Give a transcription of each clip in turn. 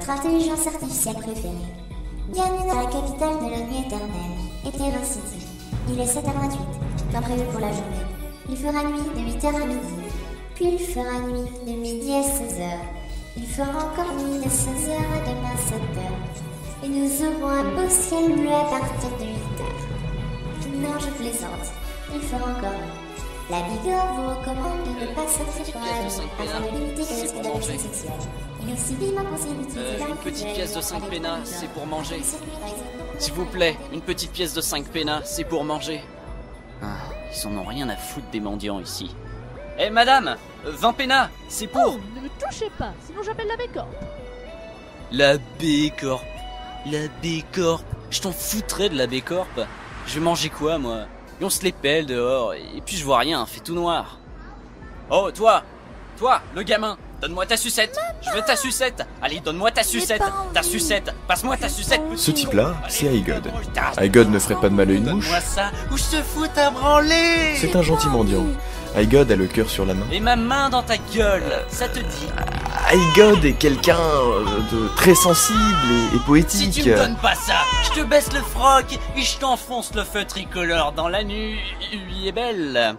notre intelligence artificielle préférée. Bienvenue dans la capitale de la nuit éternelle, Ethereal City. Il est 7h28, temps prévu pour la journée. Il fera nuit de 8h à midi, puis il fera nuit de midi à 16h. Il fera encore nuit de 16h à demain 7h. Et nous aurons un beau ciel bleu à partir de 8h. Non, je plaisante, il fera encore nuit. La Bigorre vous recommande de ne pas sortir pendant la nuit afin de limiter les risques d'agression sexuelle. Il est aussi vivement conseillé d'utiliser une petite pièce de 5 pénas, c'est pour manger. S'il vous plaît, une petite pièce de 5 pénas, c'est pour manger. Ah, ils en ont rien à foutre des mendiants ici. Eh madame, 20 pénas, c'est pour... Oh, ne me touchez pas, sinon j'appelle la B-Corp. La B-Corp. La B-Corp. Je t'en foutrais de la B-Corp. Je vais manger quoi, moi? Et on se les pèle dehors, et puis je vois rien, fait tout noir. Oh, toi, le gamin, donne-moi ta sucette. Je veux ta sucette. Allez, donne-moi ta sucette. Ta sucette. Passe-moi ta sucette. Ce type-là, c'est iGod. iGod ne ferait pas de mal à une mouche. Donne-moi ça, ou je te fous ta branlée. C'est un gentil mendiant. iGod a le cœur sur la main. Et ma main dans ta gueule, ça te dit? iGod est quelqu'un de très sensible et poétique. Si tu me donnes pas ça, je te baisse le froc et je t'enfonce le feu tricolore dans la nuit. Lui est belle.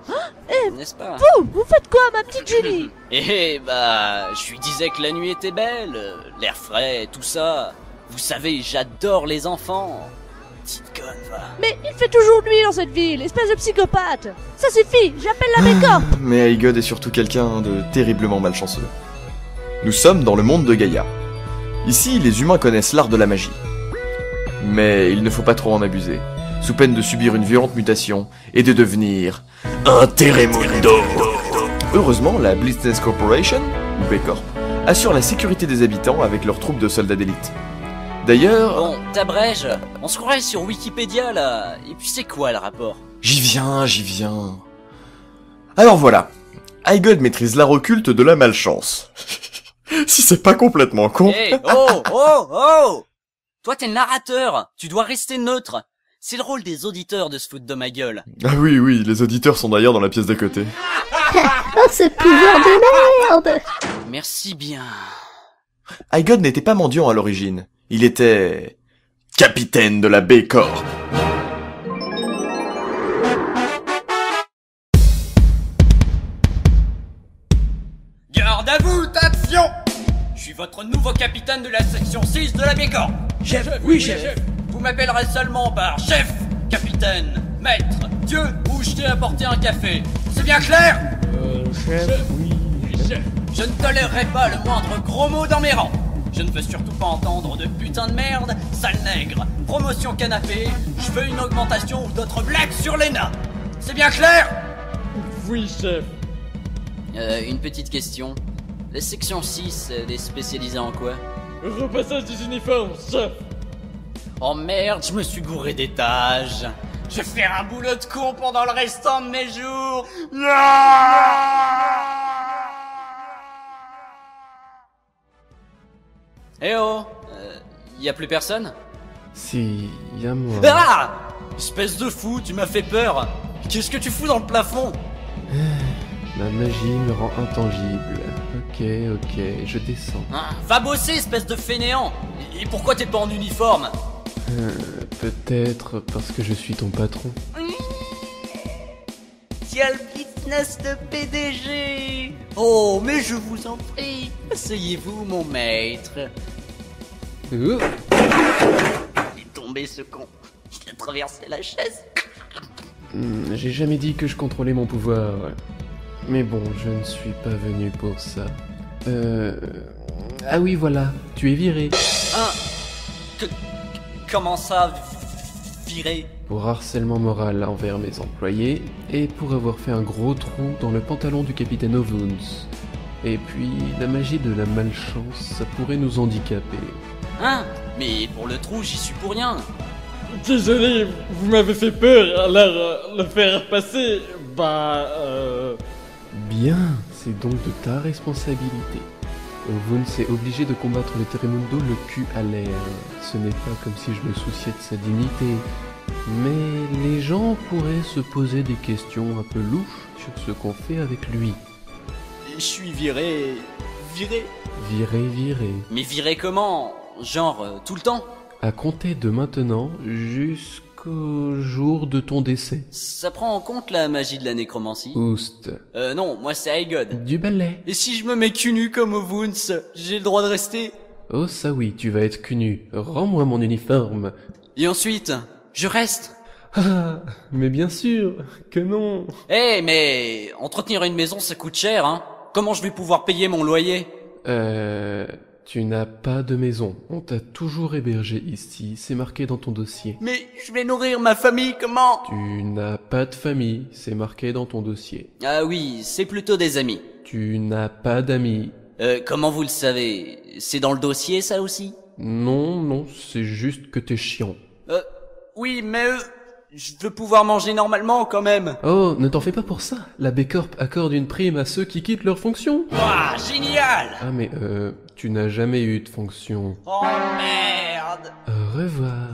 N'est-ce pas? Vous faites quoi, ma petite Julie? Eh bah, je lui disais que la nuit était belle, l'air frais, tout ça. Vous savez, j'adore les enfants. Petite conne, va. Mais il fait toujours nuit dans cette ville, espèce de psychopathe. Ça suffit, j'appelle la B-Corp. Mais iGod est surtout quelqu'un de terriblement malchanceux. Nous sommes dans le monde de Gaïa. Ici, les humains connaissent l'art de la magie. Mais il ne faut pas trop en abuser, sous peine de subir une violente mutation et de devenir un Terremundo. Heureusement, la Blitzness Corporation, ou B-Corp, assure la sécurité des habitants avec leurs troupes de soldats d'élite. D'ailleurs... Bon, t'abrèges, on se croirait sur Wikipédia là, et puis c'est quoi le rapport? J'y viens. Alors voilà, iGod maîtrise l'art occulte de la malchance. Si c'est pas complètement con... Hey, oh! Toi t'es le narrateur, tu dois rester neutre. C'est le rôle des auditeurs de se foutre de ma gueule. Ah oui, les auditeurs sont d'ailleurs dans la pièce d'à côté. Oh, ce pouvoir de merde! Merci bien. iGod n'était pas mendiant à l'origine. Il était... capitaine de la B-Corp. Garde à vous, action! Je suis votre nouveau capitaine de la section 6 de la B-Corp. Chef, oui chef. Vous m'appellerez seulement par chef, capitaine, maître, dieu ou je t'ai apporté un café. C'est bien clair? Chef, oui. Chef. Je ne tolérerai pas le moindre gros mot dans mes rangs. Je ne veux surtout pas entendre de putain de merde, sale nègre, promotion canapé, je veux une augmentation ou d'autres blagues sur les nains. C'est bien clair? Oui chef. Une petite question. La section 6, elle est spécialisée en quoi? Repassage des uniformes, chef. Oh merde, je me suis gouré d'étage. Je vais faire un boulot de con pendant le restant de mes jours. Eh oh, y a plus personne? Si, y a moi. Ah! Espèce de fou, tu m'as fait peur. Qu'est-ce que tu fous dans le plafond? Ma magie me rend intangible. Ok, je descends. Ah, va bosser, espèce de fainéant. Et pourquoi t'es pas en uniforme? Peut-être parce que je suis ton patron. Tiens le business de PDG. Oh, mais je vous en prie, asseyez-vous, mon maître. Ouh. Il est tombé, ce con. Il a traversé la chaise. J'ai jamais dit que je contrôlais mon pouvoir. Mais bon, je ne suis pas venu pour ça. Ah oui, voilà, tu es viré. Ah, comment ça, viré? Pour harcèlement moral envers mes employés, et pour avoir fait un gros trou dans le pantalon du capitaine Ovuns. Et puis, la magie de la malchance, ça pourrait nous handicaper. Hein? Mais pour le trou, j'y suis pour rien. Désolé, vous m'avez fait peur, alors le faire passer, Bien, c'est donc de ta responsabilité. Ovuns est obligé de combattre le Terremundo le cul à l'air. Ce n'est pas comme si je me souciais de sa dignité. Mais les gens pourraient se poser des questions un peu louches sur ce qu'on fait avec lui. Je suis viré Virer? Virer. Mais virer comment? Genre, tout le temps? À compter de maintenant jusqu'au jour de ton décès. Ça prend en compte la magie de la nécromancie? Oust. Non, moi c'est High God. Du balai. Et si je me mets cul nu comme Wounds, j'ai le droit de rester? Oh ça oui, tu vas être cul nu. Rends-moi mon uniforme. Et ensuite, je reste? Ah, mais bien sûr que non. Mais entretenir une maison ça coûte cher, hein. Comment je vais pouvoir payer mon loyer? Tu n'as pas de maison. On t'a toujours hébergé ici, c'est marqué dans ton dossier. Mais je vais nourrir ma famille comment? Tu n'as pas de famille, c'est marqué dans ton dossier. Ah oui, c'est plutôt des amis. Tu n'as pas d'amis. Comment vous le savez? C'est dans le dossier ça aussi? Non, c'est juste que t'es chiant. Oui, mais je veux pouvoir manger normalement quand même. Oh, ne t'en fais pas pour ça. La B-Corp accorde une prime à ceux qui quittent leur fonction. Ouah, génial! Ah mais tu n'as jamais eu de fonction. Oh merde! Au revoir.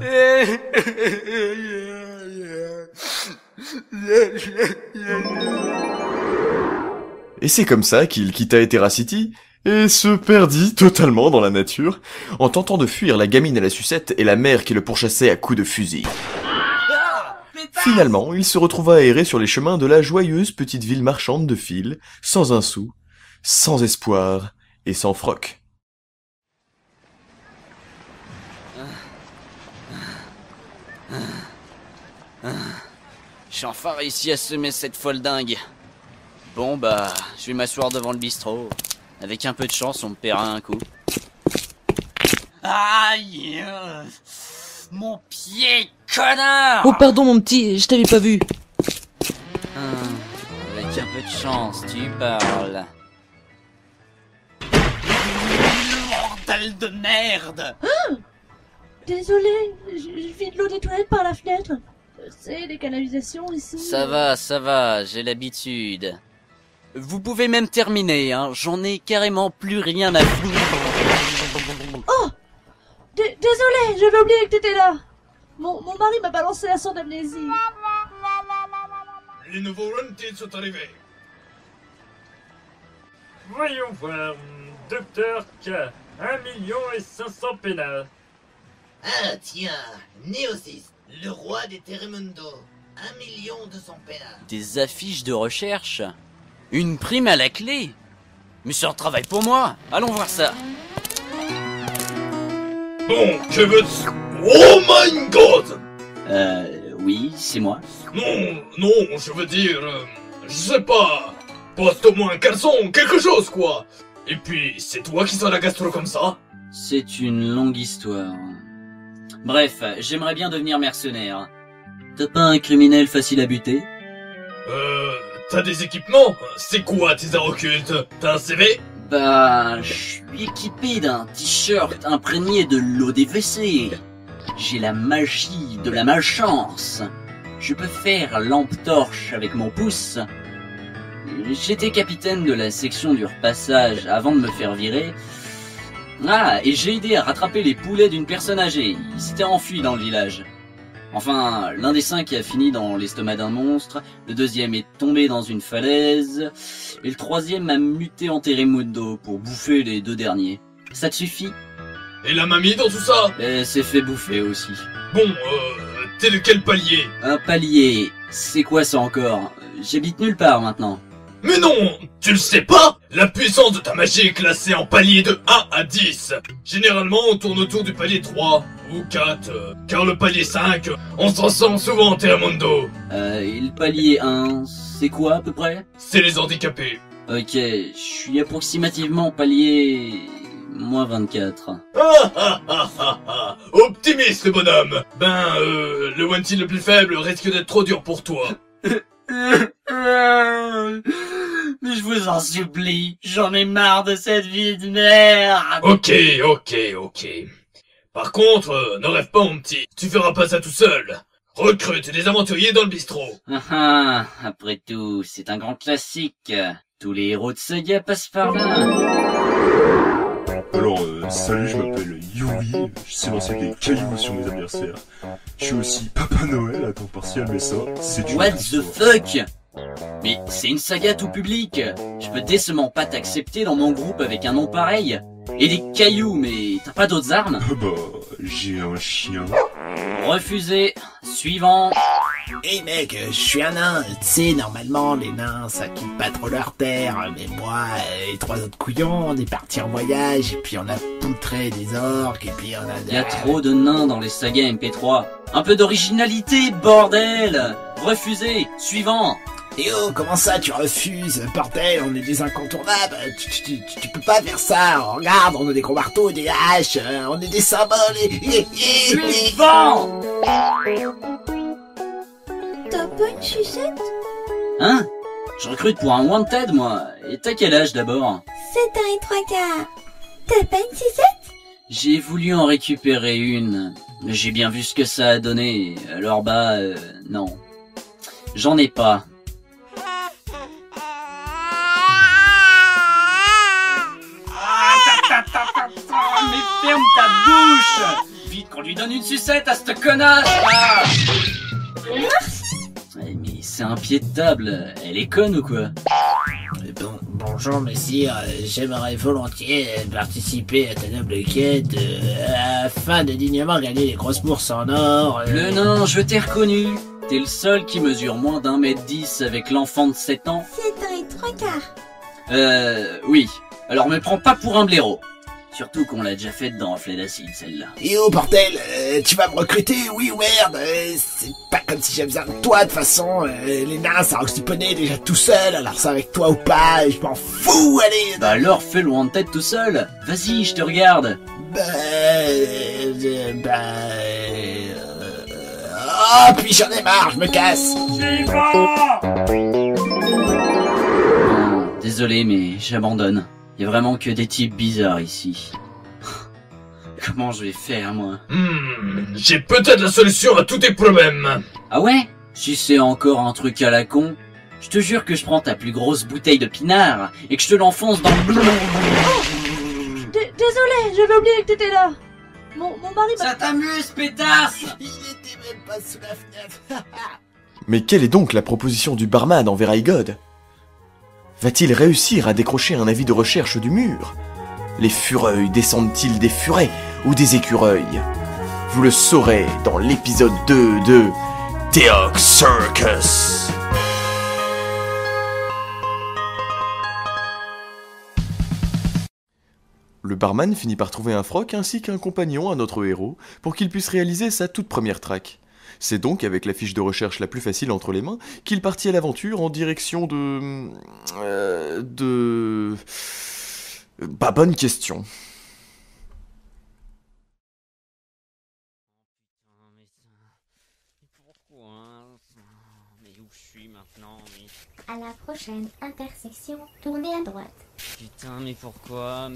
Et c'est comme ça qu'il quitta Terracity et se perdit totalement dans la nature, en tentant de fuir la gamine à la sucette et la mère qui le pourchassait à coups de fusil. Finalement, il se retrouva à errer sur les chemins de la joyeuse petite ville marchande de fil, sans un sou, sans espoir et sans froc. J'ai enfin réussi à semer cette folle dingue. Bon bah, je vais m'asseoir devant le bistrot. Avec un peu de chance, on me paiera un coup. Aïe! Mon pied, connard! Oh pardon mon petit, je t'avais pas vu. Avec un peu de chance, tu parles. Bordel de merde! Désolé, je vide l'eau des toilettes par la fenêtre. C'est les canalisations ici. Ça va, j'ai l'habitude. Vous pouvez même terminer, hein, j'en ai carrément plus rien à foutre. Oh! Désolé, j'avais oublié que t'étais là. Mon mari m'a balancé la sonde d'amnésie. Les nouveaux Wanted sont arrivés. Voyons voir. Docteur K, 1,5 million pénal. Ah tiens, Néosis, le roi des Terrimundo, 1,2 million pénal. Des affiches de recherche? Une prime à la clé? Mais c'est un travail pour moi. Allons voir ça. Bon, que veux-tu? Oh my god! Oui, c'est moi. Non, je veux dire, je sais pas. Poste au moins un caleçon, quelque chose quoi. Et puis, c'est toi qui sors la gastro comme ça? C'est une longue histoire. Bref, j'aimerais bien devenir mercenaire. T'as pas un criminel facile à buter? T'as des équipements? C'est quoi tes arts occultes? T'as un CV? Bah, je suis équipé d'un t-shirt imprégné de l'eau des WC. J'ai la magie de la malchance. Je peux faire lampe torche avec mon pouce. J'étais capitaine de la section du repassage avant de me faire virer. Ah, et j'ai aidé à rattraper les poulets d'une personne âgée. Ils s'étaient enfuis dans le village. Enfin, l'un des 5 a fini dans l'estomac d'un monstre, le 2e est tombé dans une falaise, et le 3e a muté en Terrimundo pour bouffer les 2 derniers. Ça te suffit? Et la mamie dans tout ça? Elle s'est fait bouffer aussi. Bon, t'es de quel palier? Un palier, c'est quoi ça encore? J'habite nulle part maintenant. Mais non, tu le sais pas? La puissance de ta magie est classée en palier de 1 à 10. Généralement, on tourne autour du palier 3 ou 4, car le palier 5, on s'en sent souvent en Terrimundo. Et le palier 1, c'est quoi à peu près? C'est les handicapés. Ok, je suis approximativement palier... moins 24. Optimiste le bonhomme. Ben, le one-team le plus faible risque d'être trop dur pour toi. Mais je vous en supplie, j'en ai marre de cette vie de merde. Ok. Par contre, ne rêve pas mon petit, tu feras pas ça tout seul. Recrute des aventuriers dans le bistrot. Après tout, c'est un grand classique. Tous les héros de saga passent par là. Alors, salut, je m'appelle Yuri, je sais lancer des cailloux sur mes adversaires. Je suis aussi Papa Noël à temps partiel, mais ça, c'est du... What the fuck? Mais c'est une saga tout public. Je peux décemment pas t'accepter dans mon groupe avec un nom pareil. Et des cailloux, mais t'as pas d'autres armes? Bah, j'ai un chien. Refusé. Suivant. Hé mec, je suis un nain. Tu sais, normalement, les nains, ça quitte pas trop leur terre. Mais moi, et 3 autres couillons, on est partis en voyage, et puis on a poutré des orques, et puis on a... Y a trop de nains dans les sagas MP3. Un peu d'originalité, bordel. Refusé. Suivant. Et oh, comment ça tu refuses? Bordel, on est des incontournables. Tu peux pas faire ça. Regarde, on a des gros marteaux et des haches. On est des symboles et... Suivant. T'as pas une sucette? Hein? Je recrute pour un wanted, moi. Et t'as quel âge d'abord? 7 ans et 3 quarts. T'as pas une sucette? J'ai voulu en récupérer une. Mais j'ai bien vu ce que ça a donné. Alors bah, non. J'en ai pas. Mais ferme ta bouche! Vite qu'on lui donne une sucette à cette connasse là! Mais c'est un pied de table, elle est conne ou quoi? Bonjour messire, j'aimerais volontiers participer à ta noble quête afin de dignement gagner les grosses bourses en or. Le nain, je t'ai reconnu. T'es le seul qui mesure moins d'1m10 avec l'enfant de 7 ans. 7 ans et 3 quarts. Oui. Alors me prends pas pour un blaireau. Surtout qu'on l'a déjà faite dans Reflet d'acide, celle-là. Et oh bordel, tu vas me recruter, oui ou merde? C'est pas comme si j'avais besoin de toi, de toute façon. Les nains, ça oxyponait déjà tout seul, alors ça avec toi ou pas, je m'en fous, allez. Bah alors fais le wanted tout seul. Vas-y, je te regarde. Oh, puis j'en ai marre, je me casse. Désolé, mais j'abandonne. Y a vraiment que des types bizarres ici. Comment je vais faire, moi? J'ai peut-être la solution à tous tes problèmes. Ah ouais? Si c'est encore un truc à la con, je te jure que je prends ta plus grosse bouteille de pinard et que je te l'enfonce dans le... Désolé, j'avais oublié que t'étais là. Mon mari m'a... Ça t'amuse, pétasse? Il était même pas sous la fenêtre. Mais quelle est donc la proposition du barman envers iGod? Va-t-il réussir à décrocher un avis de recherche du mur? Les fureuils descendent-ils des furets ou des écureuils? Vous le saurez dans l'épisode 2 de Theok Circus. Le barman finit par trouver un froc ainsi qu'un compagnon à notre héros pour qu'il puisse réaliser sa toute première traque. C'est donc avec la fiche de recherche la plus facile entre les mains qu'il partit à l'aventure en direction de... Bah, bonne question. Mais où je suis maintenant? À la prochaine intersection, tournez à droite. Putain, mais pourquoi?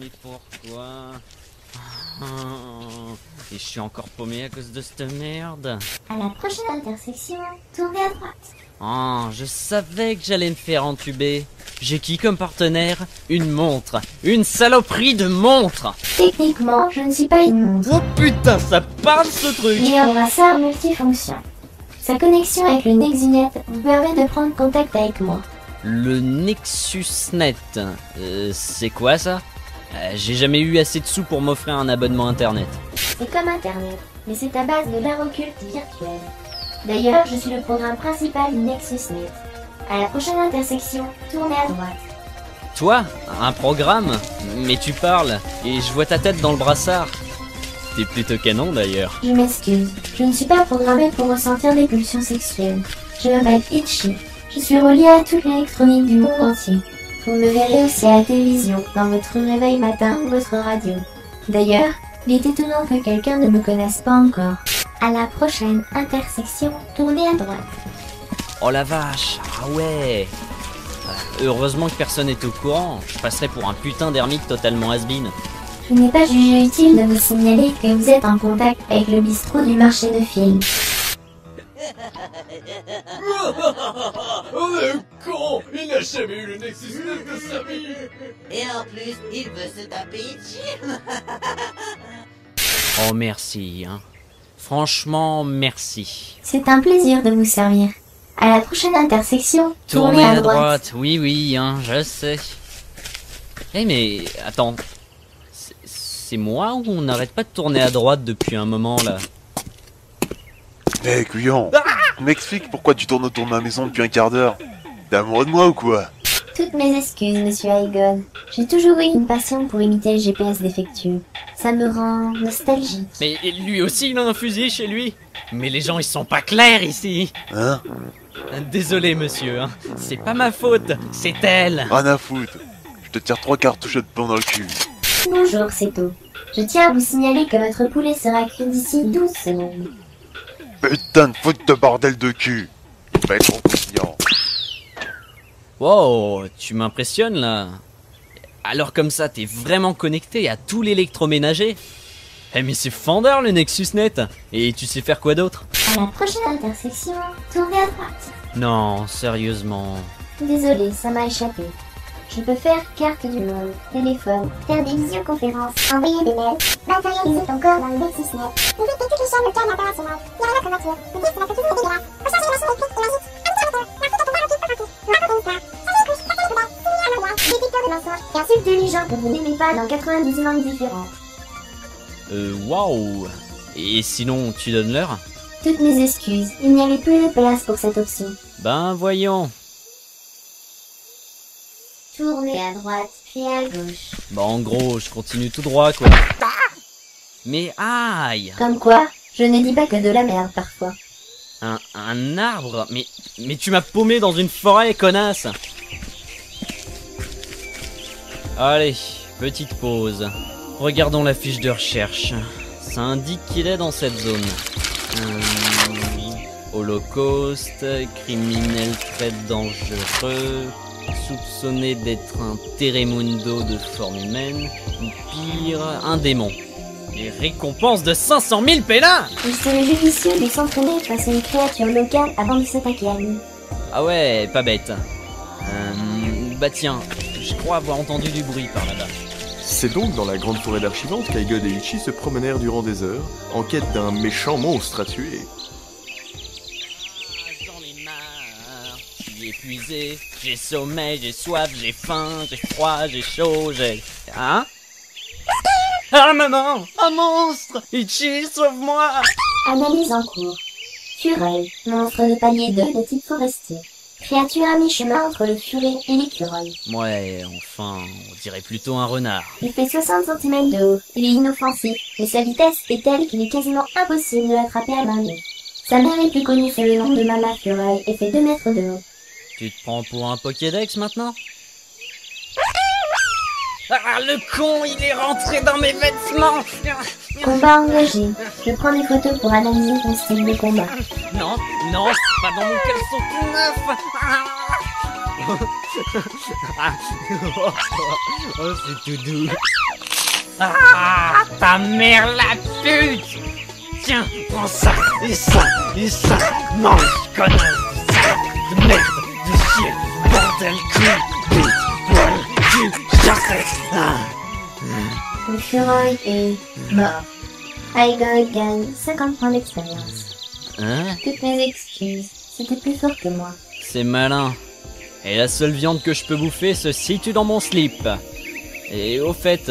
Et je suis encore paumé à cause de cette merde. À la prochaine intersection, tournez à droite. Oh, je savais que j'allais me faire entuber. J'ai qui comme partenaire? Une montre. Une saloperie de montre. Techniquement, je ne suis pas une montre. Oh putain, ça parle ce truc. Mais un brassard multifonction. Sa connexion avec le Nexunet vous permet de prendre contact avec moi. Le Nexusnet, c'est quoi ça? J'ai jamais eu assez de sous pour m'offrir un abonnement internet. C'est comme internet, mais c'est à base de l'art occulte virtuel. D'ailleurs, je suis le programme principal du Nexusnet. À la prochaine intersection, tournez à droite. Toi? Un programme? Mais tu parles, et je vois ta tête dans le brassard. T'es plutôt canon d'ailleurs. Je m'excuse, je ne suis pas programmé pour ressentir des pulsions sexuelles. Je m'appelle Itchy. Je suis relié à toute l'électronique du monde entier. Vous me verrez aussi à la télévision, dans votre réveil matin ou votre radio. D'ailleurs, il est étonnant que quelqu'un ne me connaisse pas encore. À la prochaine intersection, tournez à droite. Oh la vache, ah ouais. Heureusement que personne n'est au courant, je passerais pour un putain d'ermite totalement has-been. Je n'ai pas jugé utile de vous signaler que vous êtes en contact avec le bistrot du marché de films. Le con! Il n'a jamais eu le Nexus 9 de sa vie! Et en plus, il veut se taper Itchy. Oh merci, hein. Franchement, merci. C'est un plaisir de vous servir. À la prochaine intersection, Tournez à droite. Oui, hein, je sais. Eh mais, attends. C'est moi ou on n'arrête pas de tourner à droite depuis un moment, là? Hé, couillon, tu m'expliques pourquoi tu tournes autour de ma maison depuis un quart d'heure? T'es amoureux de moi ou quoi? Toutes mes excuses, monsieur Aigon. J'ai toujours eu une passion pour imiter le GPS défectueux. Ça me rend nostalgique. Mais lui aussi, il a un fusil chez lui. Mais les gens, ils sont pas clairs ici. Hein? Désolé, monsieur, hein. C'est pas ma faute, c'est elle. Rien à foutre. Je te tire 3 cartouches de plomb dans le cul. Bonjour, Seto. Je tiens à vous signaler que votre poulet sera cuit d'ici 12 secondes. Putain de faute de bordel de cul. Pas être trop confiant. Wow, tu m'impressionnes, là. Alors comme ça, t'es vraiment connecté à tout l'électroménager? Eh mais c'est fendeur le Nexus Net. Et tu sais faire quoi d'autre? À la prochaine intersection, tournez à droite. Non, sérieusement. Désolé, ça m'a échappé. Je peux faire carte du monde, téléphone, faire des visioconférences, envoyer des mails, matérialiser ton corps dans le Nexus Net, visiter toutes les chaînes locales internationales, lire la voiture, vous dire que la photo est dégueulasse, recharger les machines électriques et magique, et insulter les gens que vous n'aimez pas dans 92 langues différentes. Waouh. Et sinon, tu donnes l'heure? Toutes mes excuses, il n'y avait plus de place pour cette option. Ben voyons. Tournez à droite, puis à gauche. Bah en gros, je continue tout droit, quoi. Mais aïe. Comme quoi, je ne dis pas que de la merde parfois. Un arbre? Mais tu m'as paumé dans une forêt, connasse. Allez, petite pause. Regardons la fiche de recherche. Ça indique qu'il est dans cette zone. Holocauste, criminel très dangereux, soupçonné d'être un Terremundo de forme humaine, ou pire, un démon. Les récompenses de 500 000 pélins! Il serait judicieux de s'entraîner face à une créature locale avant de s'attaquer à lui. Ah ouais, pas bête. Bah tiens, je crois avoir entendu du bruit par là-bas. C'est donc dans la grande forêt d'Archivante qu'Aigon et Ichi se promenèrent durant des heures, en quête d'un méchant monstre à tuer. J'en ai marre, je suis épuisé, j'ai sommeil, j'ai soif, j'ai faim, j'ai froid, j'ai chaud, j'ai... Hein? Ah maman! Un monstre! Ichi, sauve-moi! Analyse en cours. Fureil, monstre de palier 2 de type forestier. Créature à mi-chemin entre le furet et l'écureuil. Ouais, enfin, on dirait plutôt un renard. Il fait 60 cm de haut, il est inoffensif, mais sa vitesse est telle qu'il est quasiment impossible de l'attraper à main nue. Sa mère est plus connue sous le nom de Mama Fureil et fait 2 mètres de haut. Tu te prends pour un Pokédex maintenant? Ah, le con, il est rentré dans mes vêtements! Combat engagé. Je prends des photos pour analyser ton style de combat. Non, non, pas dans mon caleçon tout neuf! Oh, c'est tout doux. Ah, ta mère la pute! Tiens, prends ça, et ça, et ça! Mange, connasse de ça! De merde, de chier, bordel, cul, bite, poil, cul, j'arrête! Ah. Le fureil est mort. Aigon gagne 50 points d'expérience. Hein? Toutes mes excuses, c'était plus fort que moi. C'est malin. Et la seule viande que je peux bouffer se situe dans mon slip. Et au fait,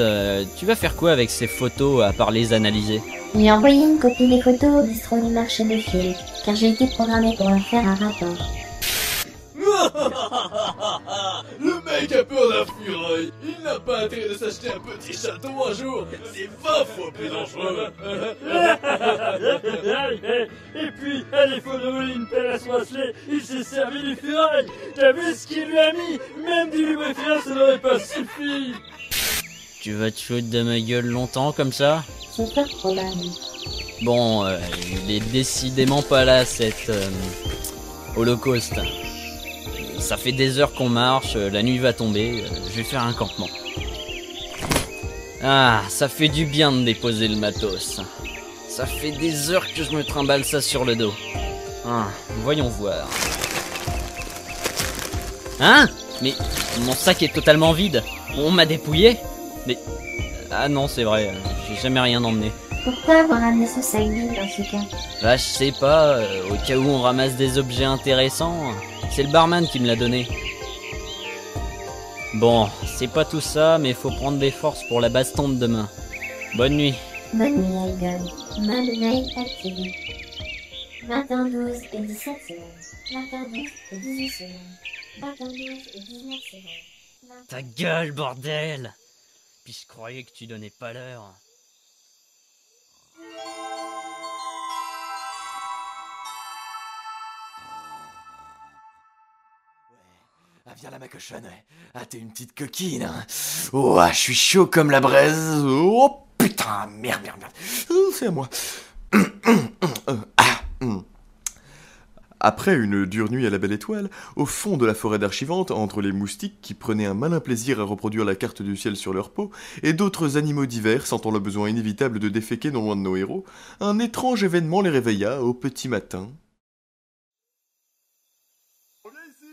tu vas faire quoi avec ces photos à part les analyser? J'ai envoyé une copie des photos au bistrot du marché de Fiel, car j'ai été programmé pour en faire un rapport. Le mec a peur d'un fureil. Il n'a pas intérêt de s'acheter un petit château un jour. C'est 20 fois plus dangereux. Et puis, il faut donner une pelle à se rosseler. Il s'est servi du fureil. T'as vu ce qu'il lui a mis? Même du lubrifiant, ça n'aurait pas suffi. Tu vas te foutre de ma gueule longtemps comme ça? C'est fort probable. Bon, il est décidément pas là, cette holocauste. Ça fait des heures qu'on marche, la nuit va tomber, je vais faire un campement. Ah, ça fait du bien de déposer le matos. Ça fait des heures que je me trimballe ça sur le dos. Ah, voyons voir. Hein? Mais mon sac est totalement vide. On m'a dépouillé? Mais... Ah non, c'est vrai, j'ai jamais rien emmené. Pourquoi avoir ramené ce sac vide dans ce cas? Bah je sais pas, au cas où on ramasse des objets intéressants. C'est le barman qui me l'a donné. Bon, c'est pas tout ça, mais faut prendre des forces pour la baston de demain. Bonne nuit. Bonne nuit, Igor. Mode veille activé. 21h12 et 17 secondes. 20h12 et 18 secondes. 20h12 et 19 secondes. Ta gueule, bordel! Puis je croyais que tu donnais pas l'heure. Ah, viens là, ma cochonne, ouais. Ah, t'es une petite coquine, hein. Oh, ah, je suis chaud comme la braise. Oh, putain, merde. C'est à moi. Après une dure nuit à la belle étoile, au fond de la forêt d'Archivante, entre les moustiques qui prenaient un malin plaisir à reproduire la carte du ciel sur leur peau, et d'autres animaux divers sentant le besoin inévitable de déféquer non loin de nos héros, un étrange événement les réveilla au petit matin. Reviens ici!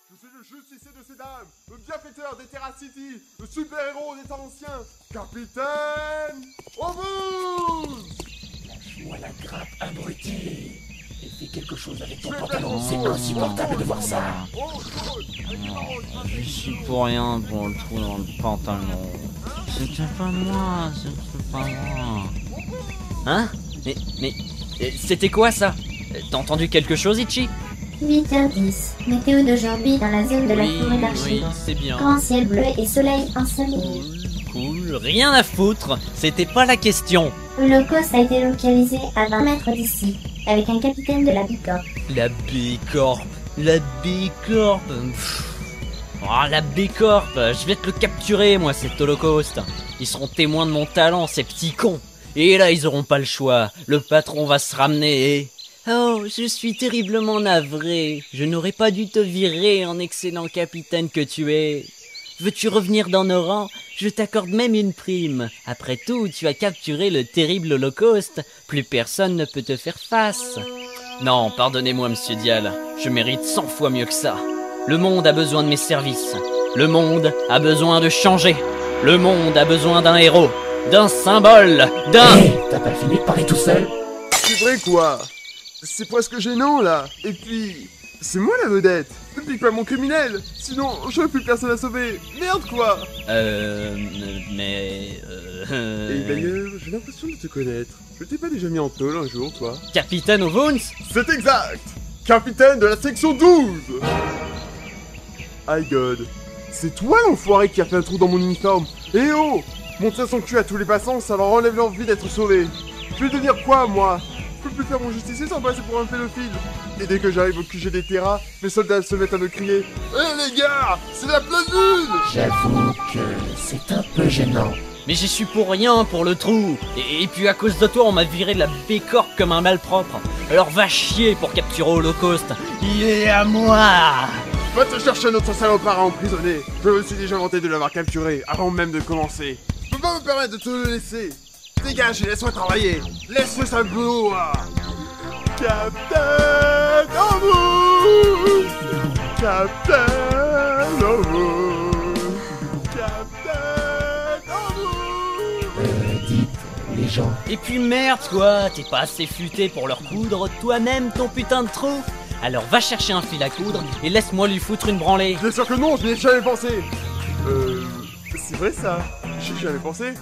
Je suis le justicier de ces dames, le bienfaiteur des Terra City, le super-héros des temps anciens, Capitaine Obuz! Lâche-moi la grappe, abruti! Et fais quelque chose avec ton pantalon, c'est insupportable de voir ça! Je suis pour rien pour le trou dans le pantalon. C'était pas moi, c'était pas moi. Hein? Mais, c'était quoi ça? T'as entendu quelque chose, Ichi? 8h10. Météo d'aujourd'hui dans la zone de la forêt d'Archivante. Oui, c'est bien. Grand ciel bleu et soleil ensoleillé. Cool, rien à foutre, c'était pas la question. L'Holocauste a été localisé à 20 mètres d'ici, avec un capitaine de la B-Corp. La B-Corp, la B-Corp. Oh, la B-Corp, je vais te le capturer, moi, cet Holocauste. Ils seront témoins de mon talent, ces petits cons. Et là, ils auront pas le choix. Le patron va se ramener et... Oh, je suis terriblement navré. Je n'aurais pas dû te virer en excellent capitaine que tu es. Veux-tu revenir dans nos rangs? Je t'accorde même une prime. Après tout, tu as capturé le terrible Holocauste. Plus personne ne peut te faire face. Non, pardonnez-moi, monsieur Dial. Je mérite 100 fois mieux que ça. Le monde a besoin de mes services. Le monde a besoin de changer. Le monde a besoin d'un héros. D'un symbole. D'un... Hé, t'as pas fini de parler tout seul? C'est vrai quoi? C'est presque gênant là. Et puis, c'est moi la vedette. Ne pique pas mon criminel. Sinon, j'aurais plus personne à sauver. Merde quoi. Mais... Et d'ailleurs, j'ai l'impression de te connaître. Je t'ai pas déjà mis en tôle un jour, toi? Capitaine O'Voons? C'est exact. Capitaine de la section 12. My God. C'est toi l'enfoiré qui a fait un trou dans mon uniforme. Eh oh! Montrer son cul à tous les passants, ça leur enlève l'envie d'être sauvés. Je vais devenir quoi, moi? Je peux plus faire mon justicier sans passer pour un pédophile. Et dès que j'arrive au QG des Terra, mes soldats se mettent à me crier « Eh les gars, c'est la pleine lune !» J'avoue que c'est un peu gênant. Mais j'y suis pour rien pour le trou. Et puis à cause de toi, on m'a viré de la B-Corp comme un malpropre. Alors va chier pour capturer Holocauste. Il est à moi. Va te chercher un autre salopard à emprisonner. Je me suis déjà vanté de l'avoir capturé avant même de commencer. Je peux pas me permettre de te le laisser. Dégage et laisse-moi travailler. Laisse-moi ça boulot. Captain Obuz. Captain Obuz. Captain Obuz. Dites, les gens. Et puis merde quoi, t'es pas assez futé pour leur coudre toi-même ton putain de trou. Alors va chercher un fil à coudre et laisse-moi lui foutre une branlée. Bien sûr que non, je n'y ai jamais pensé. C'est vrai ça. J'y ai jamais pensé.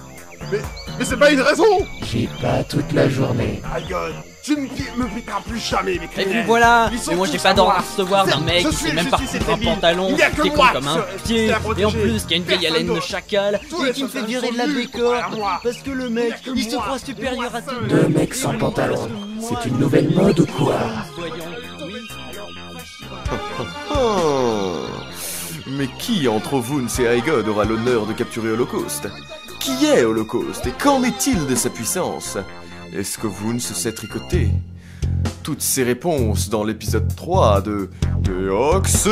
Mais c'est pas une raison. J'ai pas toute la journée. My God, tu ne me piqueras plus jamais, mes criminels. Et puis voilà. Mais moi j'ai pas d'ordre à recevoir d'un mec qui sait même pas foutre un pantalon, qui est con comme un pied, et en plus qui a une vieille haleine de chacal, et qui me fait virer de la B-Corp, parce que le mec, il se croit supérieur à tout le monde. Deux mecs sans pantalon, c'est une nouvelle mode ou quoi? Mais qui entre Voons et Igod aura l'honneur de capturer Holocauste? Qui est Holocauste et qu'en est-il de sa puissance? Est-ce que Voons s'est tricoté? Toutes ces réponses dans l'épisode 3 de Deoxyrcus.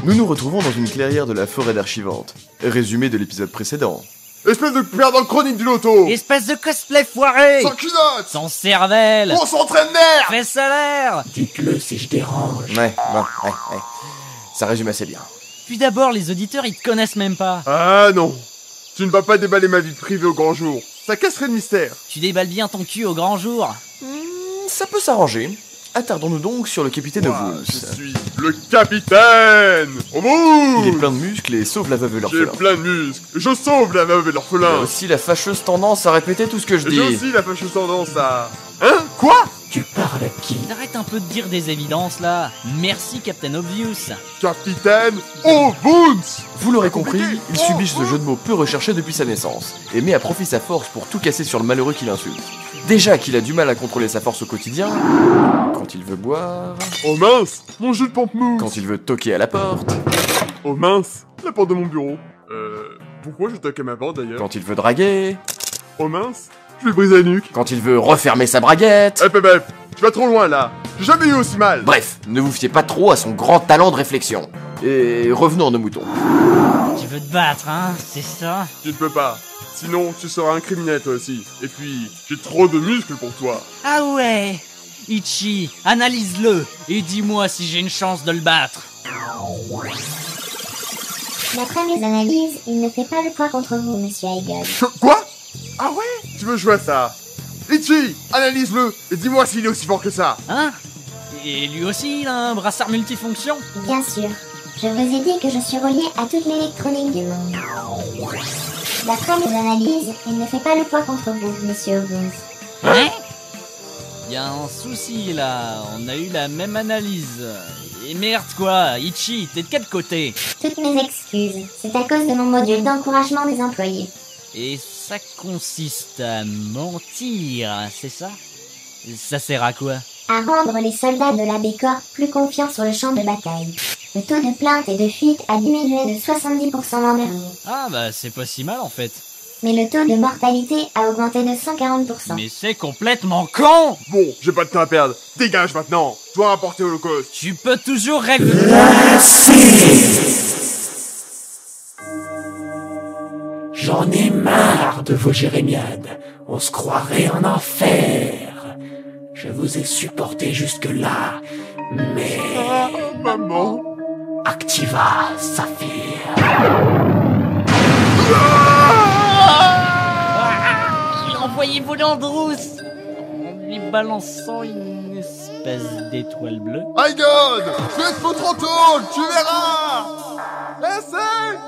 Nous nous retrouvons dans une clairière de la forêt d'Archivante. Résumé de l'épisode précédent. Espèce de perdant chronique du loto! Espèce de cosplay foiré! Sans culotte! Sans cervelle! On s'entraîne merde! Fais salaire! Dites-le si je dérange. Ouais. Ça résume assez bien. Puis d'abord, les auditeurs, ils te connaissent même pas. Ah non! Tu ne vas pas déballer ma vie privée au grand jour. Ça casserait le mystère. Tu déballes bien ton cul au grand jour. Ça peut s'arranger. Attardons-nous donc sur le capitaine Obus. Je suis le capitaine! Obus! Il est plein de muscles et sauve la veuve et J'ai l'orphelin. plein de muscles. Je sauve la veuve et Il a l'orphelin. aussi la fâcheuse tendance à répéter tout ce que je J'ai dis. aussi la fâcheuse tendance à... Hein? Quoi? Tu parles à qui? Arrête un peu de dire des évidences là. Merci Captain Obvious. Capitaine Obus! Vous l'aurez compris, Compliqué. il subit ce jeu de mots peu recherché depuis sa naissance, et met à profit sa force pour tout casser sur le malheureux qu'il insulte. Déjà qu'il a du mal à contrôler sa force au quotidien, quand il veut boire, Oh mince! Mon jus de pamplemousse! quand il veut toquer à la porte, Oh mince! La porte de mon bureau. Pourquoi je toque à ma porte d'ailleurs? quand il veut draguer, Oh mince! Je vais briser la nuque. quand il veut refermer sa braguette. Bref, tu vas trop loin là. J'ai jamais eu aussi mal. Bref, ne vous fiez pas trop à son grand talent de réflexion. Et revenons à nos moutons. Tu veux te battre, hein? C'est ça? Tu ne peux pas. Sinon, tu seras un criminel toi aussi. Et puis, j'ai trop de muscles pour toi. Ah ouais! Ichi, analyse-le et dis-moi si j'ai une chance de le battre. D'après mes analyses, il ne fait pas le poids contre vous, monsieur Heigl. Quoi? Ah ouais? Tu veux jouer à ça? Ichi, analyse-le et dis-moi s'il est aussi fort que ça. Hein? Et lui aussi, il a un brassard multifonction? Bien sûr. Je vous ai dit que je suis relié à toute l'électronique du monde. D'après mes analyses, il ne fait pas le poids contre vous, monsieur Obus. Hein? Y a un souci là, on a eu la même analyse. Et merde quoi, Ichi, t'es de quel côté? Toutes mes excuses. C'est à cause de mon module d'encouragement des employés. Et ça consiste à mentir, c'est ça? Ça sert à quoi? À rendre les soldats de la B-Corps plus confiants sur le champ de bataille. Le taux de plainte et de fuite a diminué de 70% l'an dernier. Ah bah c'est pas si mal en fait. Mais le taux de mortalité a augmenté de 140%. Mais c'est complètement con! Bon, j'ai pas de temps à perdre. Dégage maintenant. Je dois rapporter Holocauste. Tu peux toujours rêver. J'en ai marre de vos jérémiades. On se croirait en enfer. Je vous ai supporté jusque-là, mais... Ah, maman. Activa, Saphir. Il a envoyé volant de rousse en lui balançant une espèce d'étoile bleue. My God! Je vais être trop tôt, tu verras! Essaye!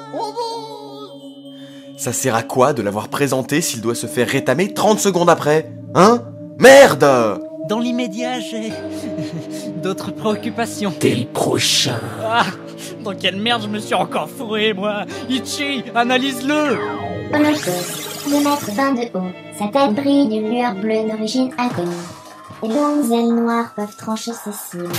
Ça sert à quoi de l'avoir présenté s'il doit se faire rétamer 30 secondes après? Hein? Merde! Dans l'immédiat, j'ai d'autres préoccupations. T'es le prochain. Ah, dans quelle merde je me suis encore fourré, moi? Ichi, analyse-le! Holocauste, 2 mètres 20 de haut. Sa tête brille d'une lueur bleue d'origine inconnue. Les longues ailes noires peuvent trancher ses cibles.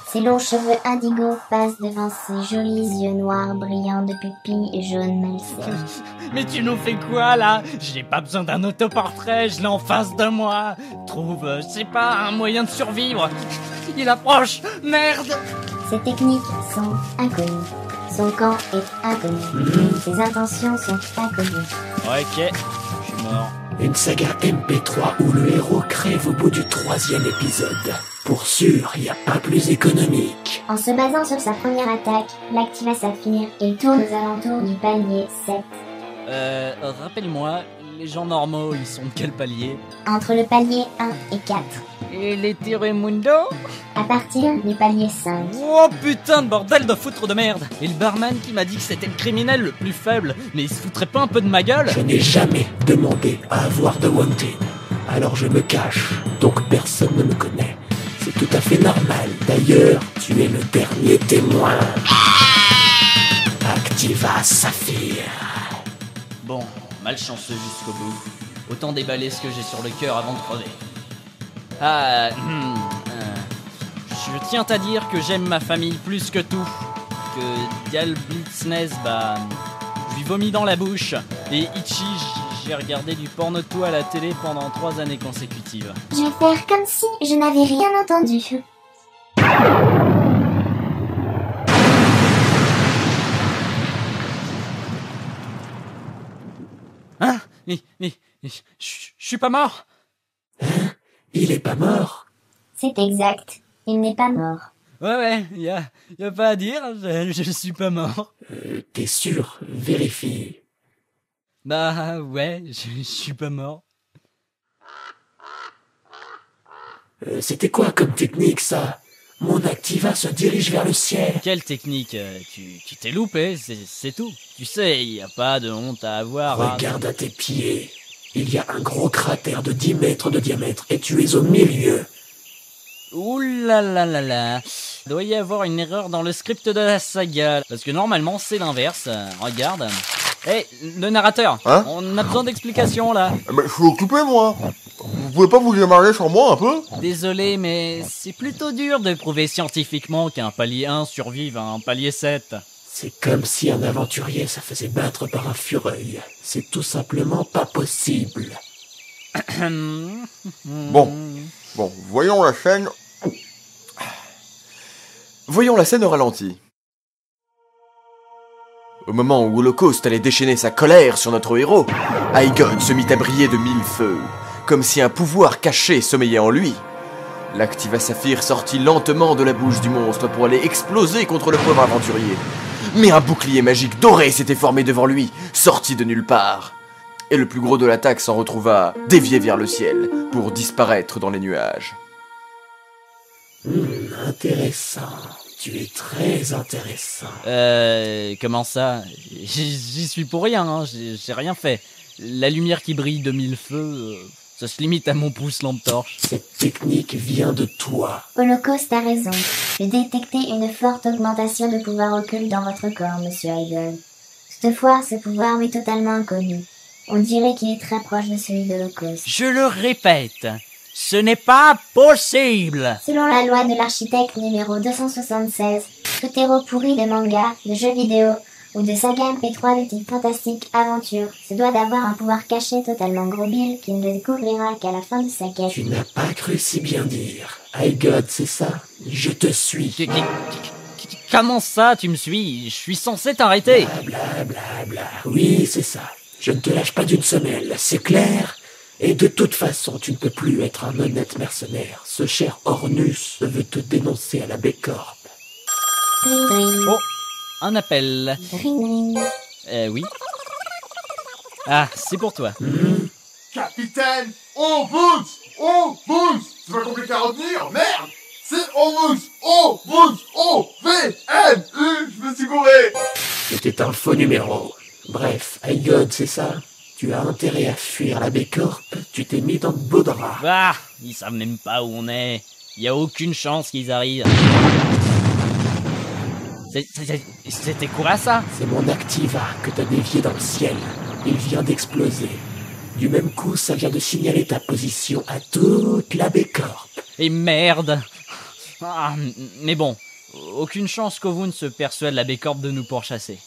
Ses longs cheveux indigo passent devant ses jolis yeux noirs brillants de pupilles jaunes malsaines. Mais tu nous fais quoi, là? J'ai pas besoin d'un autoportrait, je l'ai en face de moi. Trouve, je sais pas, un moyen de survivre. Il approche, merde! Ses techniques sont inconnues. Son camp est inconnu. Ses intentions sont inconnues. Ok, je suis mort. Une saga MP3 où le héros crève au bout du 3e épisode. Pour sûr, y a pas plus économique. En se basant sur sa première attaque, l'Activa Saphir, il tourne aux alentours du palier 7. Rappelle-moi, les gens normaux, ils sont de quel palier? Entre le palier 1 et 4. Et les Teremundo? À partir du palier 5. Oh putain de bordel de foutre de merde! Et le barman qui m'a dit que c'était le criminel le plus faible, mais il se foutrait pas un peu de ma gueule? Je n'ai jamais demandé à avoir de wanted. Alors je me cache, donc personne ne me connaît. C'est tout à fait normal. D'ailleurs, tu es le dernier témoin. Activa Saphir. Bon, malchanceux jusqu'au bout. Autant déballer ce que j'ai sur le cœur avant de crever. Je tiens à dire que j'aime ma famille plus que tout. Que Dial Blitznez, je lui vomis dans la bouche. Et Ichi, j'ai regardé du porno de toi à la télé pendant 3 années consécutives. Je vais faire comme si je n'avais rien entendu. Hein? Mais, je suis pas mort? Il est pas mort? C'est exact. Il n'est pas mort. Ouais, y a pas à dire, je suis pas mort. T'es sûr? Vérifie. Bah ouais, je suis pas mort. C'était quoi comme technique, ça? Mon Activa se dirige vers le ciel. Quelle technique? Tu t'es loupé, c'est tout. Tu sais, y a pas de honte à avoir. Regarde à tes pieds. Il y a un gros cratère de 10 mètres de diamètre et tu es au milieu. Ouh là là là là. Il doit y avoir une erreur dans le script de la saga. Parce que normalement, c'est l'inverse. Regarde. Hé, le narrateur. Hein? On a besoin d'explications, là. Mais je suis occupé, moi. Vous pouvez pas vous démarrer sur moi, un peu? Désolé, mais c'est plutôt dur de prouver scientifiquement qu'un palier 1 survive à un palier 7. C'est comme si un aventurier se faisait battre par un fureuil. C'est tout simplement pas possible. Bon, voyons la scène. Voyons la scène au ralenti. Au moment où Holocaust allait déchaîner sa colère sur notre héros, Aigod se mit à briller de 1000 feux, comme si un pouvoir caché sommeillait en lui. L'Activa Saphir sortit lentement de la bouche du monstre pour aller exploser contre le pauvre aventurier. Mais un bouclier magique doré s'était formé devant lui, sorti de nulle part. Et le plus gros de l'attaque s'en retrouva dévié vers le ciel, pour disparaître dans les nuages. Intéressant. Tu es très intéressant. Comment ça? J'y suis pour rien, hein. J'ai rien fait. La lumière qui brille de 1000 feux, ça se limite à mon pouce lampe torche. Cette technique vient de toi. Holocaust a raison. J'ai détecté une forte augmentation de pouvoir occulte dans votre corps, monsieur Aigod. Toutefois, ce pouvoir m'est totalement inconnu. On dirait qu'il est très proche de celui d'Holocaust. Je le répète, ce n'est pas possible! Selon la loi de l'architecte numéro 276, tout héros pourri de manga, de jeux vidéo ou de saga MP3 de type fantastique aventure se doit d'avoir un pouvoir caché totalement gros-bile qui ne découvrira qu'à la fin de sa quête. Tu n'as pas cru si bien dire. Aigod, c'est ça? Je te suis. Comment ça, tu me suis? Je suis censé t'arrêter. Bla. Oui, c'est ça. Je ne te lâche pas d'une semelle, c'est clair? Et de toute façon, tu ne peux plus être un honnête mercenaire. Ce cher Ornus veut te dénoncer à la B-Corp. Oh, un appel. Oui. Ah, c'est pour toi. Capitaine, on boost! C'est pas compliqué à retenir, merde! C'est on boost, O-V-N-U, je me suis gouré! C'était un faux numéro. Bref, Aigod, c'est ça? Tu as intérêt à fuir la B-Corp, tu t'es mis dans de beaux draps. Ah, ils savent même pas où on est. Y a aucune chance qu'ils arrivent. C'était quoi ça? C'est mon Activa que t'as dévié dans le ciel. Il vient d'exploser. Du même coup, ça vient de signaler ta position à toute la B-Corp. Et merde. Ah, mais bon, aucune chance qu'Ovun se persuade la B-Corp de nous pourchasser.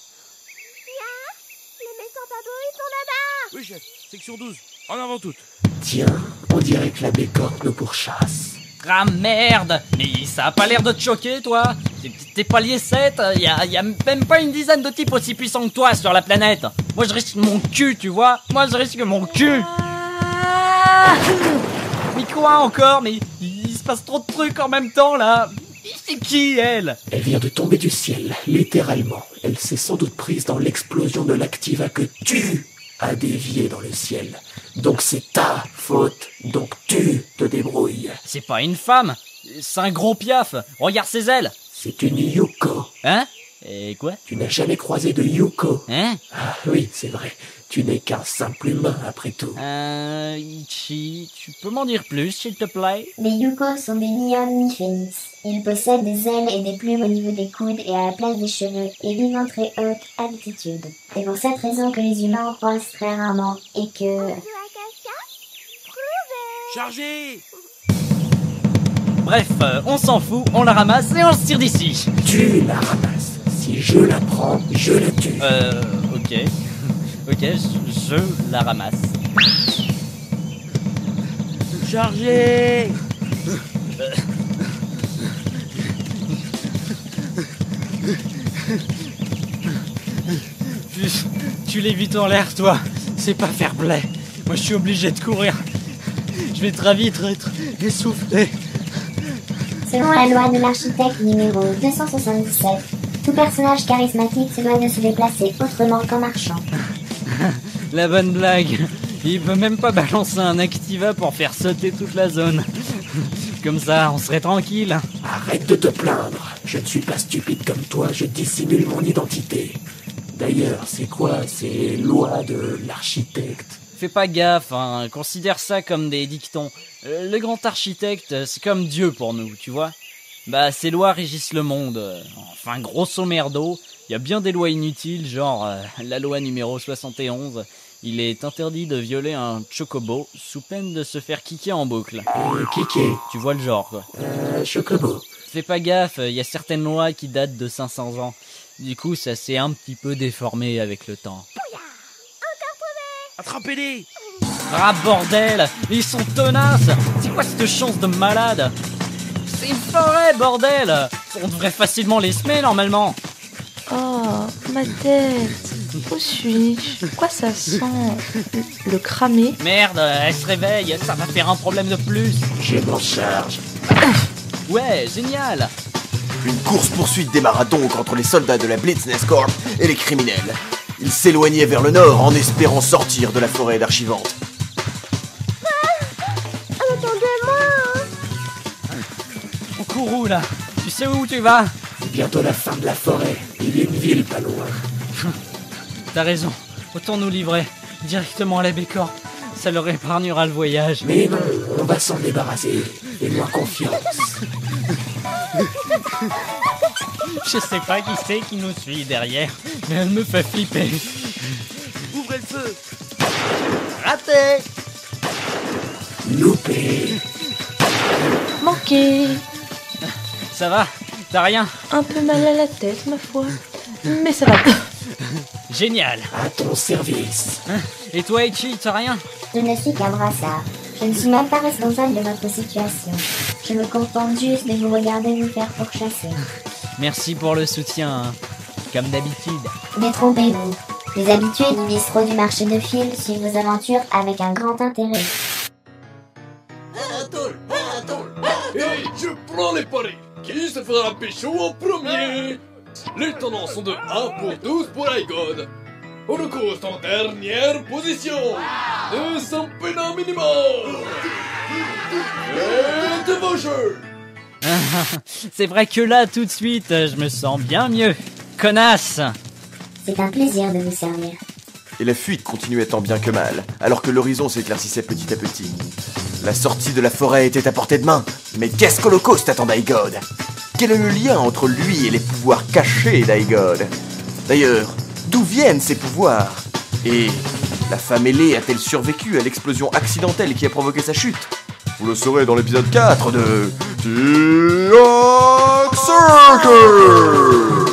Oui, chef. Section 12. En avant toute. Tiens, on dirait que la B-Corp nous pourchasse. Ah merde! Mais ça a pas l'air de te choquer, toi? T'es palier 7, y a même pas une dizaine de types aussi puissants que toi sur la planète. Moi je risque mon cul, tu vois? Moi je risque mon cul! Mais quoi encore? Mais il se passe trop de trucs en même temps, là! C'est qui, elle? Elle vient de tomber du ciel, littéralement. Elle s'est sans doute prise dans l'explosion de l'Activa que tu as dévié dans le ciel. Donc c'est ta faute, donc tu te débrouilles. C'est pas une femme, c'est un gros piaf. Regarde ses ailes. C'est une Yuko. Hein? Et quoi? Tu n'as jamais croisé de Yuko. Hein? Ah oui, c'est vrai. Tu n'es qu'un simple humain, après tout. Ichi, tu peux m'en dire plus, s'il te plaît? Les Yukos sont des lions mi-phénix. Ils possèdent des ailes et des plumes au niveau des coudes et à la place des cheveux, et vivent en très haute altitude. C'est pour cette raison que les humains en croisent très rarement, et que... Chargez! Bref, on s'en fout, on la ramasse et on se tire d'ici. Tu la ramasses. Si je la prends, je la tue. Ok. Ok, je la ramasse. Chargez! Tu l'es vite en l'air, toi. C'est pas fair play. Moi, je suis obligé de courir. Je vais très vite être essoufflé. Selon la loi de l'architecte numéro 277, tout personnage charismatique se doit de se déplacer autrement qu'en marchant. La bonne blague. Il peut même pas balancer un Activa pour faire sauter toute la zone. Comme ça, on serait tranquille. Arrête de te plaindre. Je ne suis pas stupide comme toi, je dissimule mon identité. D'ailleurs, c'est quoi ces lois de l'architecte? Fais pas gaffe, hein. Considère ça comme des dictons. Le grand architecte, c'est comme Dieu pour nous, tu vois. Bah, ces lois régissent le monde. Enfin, grosso merdo, il y a bien des lois inutiles, genre la loi numéro 71. Il est interdit de violer un chocobo sous peine de se faire kicker en boucle. Kicker? Tu vois le genre, quoi. Chocobo. Fais pas gaffe, il y a certaines lois qui datent de 500 ans. Du coup, ça s'est un petit peu déformé avec le temps. Attrapez-les! Ah bordel! Ils sont tenaces! C'est quoi cette chance de malade? C'est une forêt, bordel! On devrait facilement les semer, normalement! Oh, ma tête. Où suis-je? Quoi ça sent? Le cramé? Merde, elle se réveille, ça va faire un problème de plus! Je m'en charge. Ouais, génial! Une course-poursuite démarra donc entre les soldats de la Blitzness Corp et les criminels. Ils s'éloignaient vers le nord en espérant sortir de la forêt d'Archivante. Attendez-moi! On court où, là? Tu sais où tu vas? C'est bientôt la fin de la forêt. Il y a une ville pas loin. T'as raison, autant nous livrer directement à la Bécor. Ça leur épargnera le voyage. Mais non, on va s'en débarrasser. Fais-moi confiance. Je sais pas qui c'est qui nous suit derrière, mais elle me fait flipper. Ouvrez le feu! Raté! Loupé. Manqué. Ça va? T'as rien? Un peu mal à la tête, ma foi. Mais ça va. Génial! À ton service. Et toi, Ichi, t'as rien? Je ne suis qu'un brassard. Je ne suis même pas responsable de votre situation. Je me contente juste de vous regarder vous faire pourchasser. Merci pour le soutien, hein. Comme d'habitude. Détrompez-vous. Les habitués du bistrot du marché de fil suivent vos aventures avec un grand intérêt. Et je prends les paris. Qui se fera pécho en premier? Les tendances sont de 1 pour 12 pour iGod. Holocauste en dernière position. 200 pénins minimum. Et de vos jeux. C'est vrai que là, tout de suite, je me sens bien mieux. Connasse! C'est un plaisir de vous servir. Et la fuite continuait tant bien que mal, alors que l'horizon s'éclaircissait petit à petit. La sortie de la forêt était à portée de main, mais qu'est-ce qu'Holocauste attend d'Aigod? Quel est le lien entre lui et les pouvoirs cachés d'Aigod? D'ailleurs, d'où viennent ces pouvoirs? Et la femme ailée a-t-elle survécu à l'explosion accidentelle qui a provoqué sa chute? Vous le saurez dans l'épisode 4 de T-Rock Circus!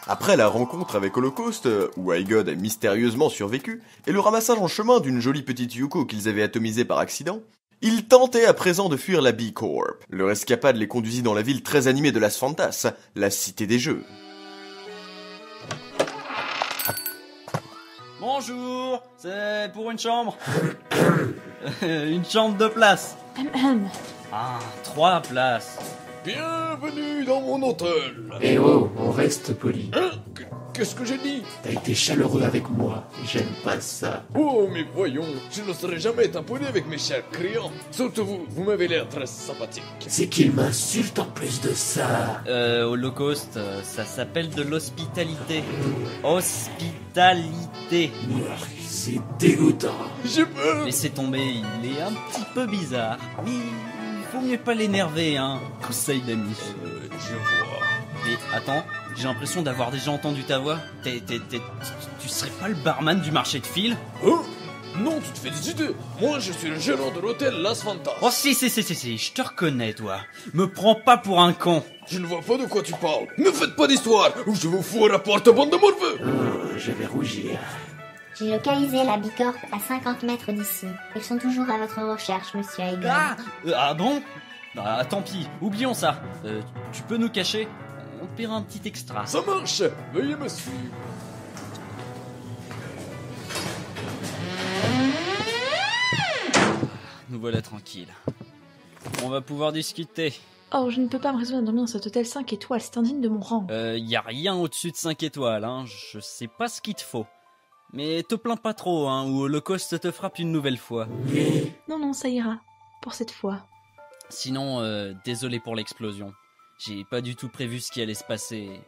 Après la rencontre avec Holocauste, où iGod a mystérieusement survécu, et le ramassage en chemin d'une jolie petite Yuko qu'ils avaient atomisée par accident, ils tentaient à présent de fuir la B-Corp. Leur escapade les conduisit dans la ville très animée de Las Fantas, la cité des jeux. Bonjour, c'est pour une chambre. Une chambre de place. Ah, 3 places. Bienvenue dans mon hôtel. Eh oh, on reste poli. Hein? Qu'est-ce que j'ai dit? T'as été chaleureux avec moi. J'aime pas ça. Oh, mais voyons, je ne serai jamais imponé avec mes chers clients. Surtout vous, vous m'avez l'air très sympathique. C'est qu'il m'insulte en plus de ça. Holocauste, ça s'appelle de l'hospitalité. Hospitalité. C'est dégoûtant. J'ai peur. Laissez tomber, il est un petit peu bizarre. Mais il faut mieux pas l'énerver, hein. Conseil d'amis. Je vois. Mais attends, j'ai l'impression d'avoir déjà entendu ta voix. Tu serais pas le barman du marché de fil? Hein? Non, tu te fais des idées. Moi, je suis le gérant de l'hôtel Las Fantas. Oh si, je te reconnais, toi. Me prends pas pour un con. Je ne vois pas de quoi tu parles. Ne faites pas d'histoire, ou je vous fous à la porte, bande de morveux. Je vais rougir. J'ai localisé la Bicorp à 50 mètres d'ici. Ils sont toujours à votre recherche, monsieur Egon. Ah bon? Bah tant pis, oublions ça. Tu peux nous cacher? On paiera un petit extra. Ça marche. Veuillez me suivre. Nous voilà tranquilles. On va pouvoir discuter. Oh, je ne peux pas me résoudre à dormir dans cet hôtel 5 étoiles, c'est indigne de mon rang. Y a rien au-dessus de 5 étoiles, hein. Je sais pas ce qu'il te faut. Mais te plains pas trop, hein, ou Holocauste te frappe une nouvelle fois. Non, ça ira. Pour cette fois. Sinon, désolé pour l'explosion. J'ai pas du tout prévu ce qui allait se passer.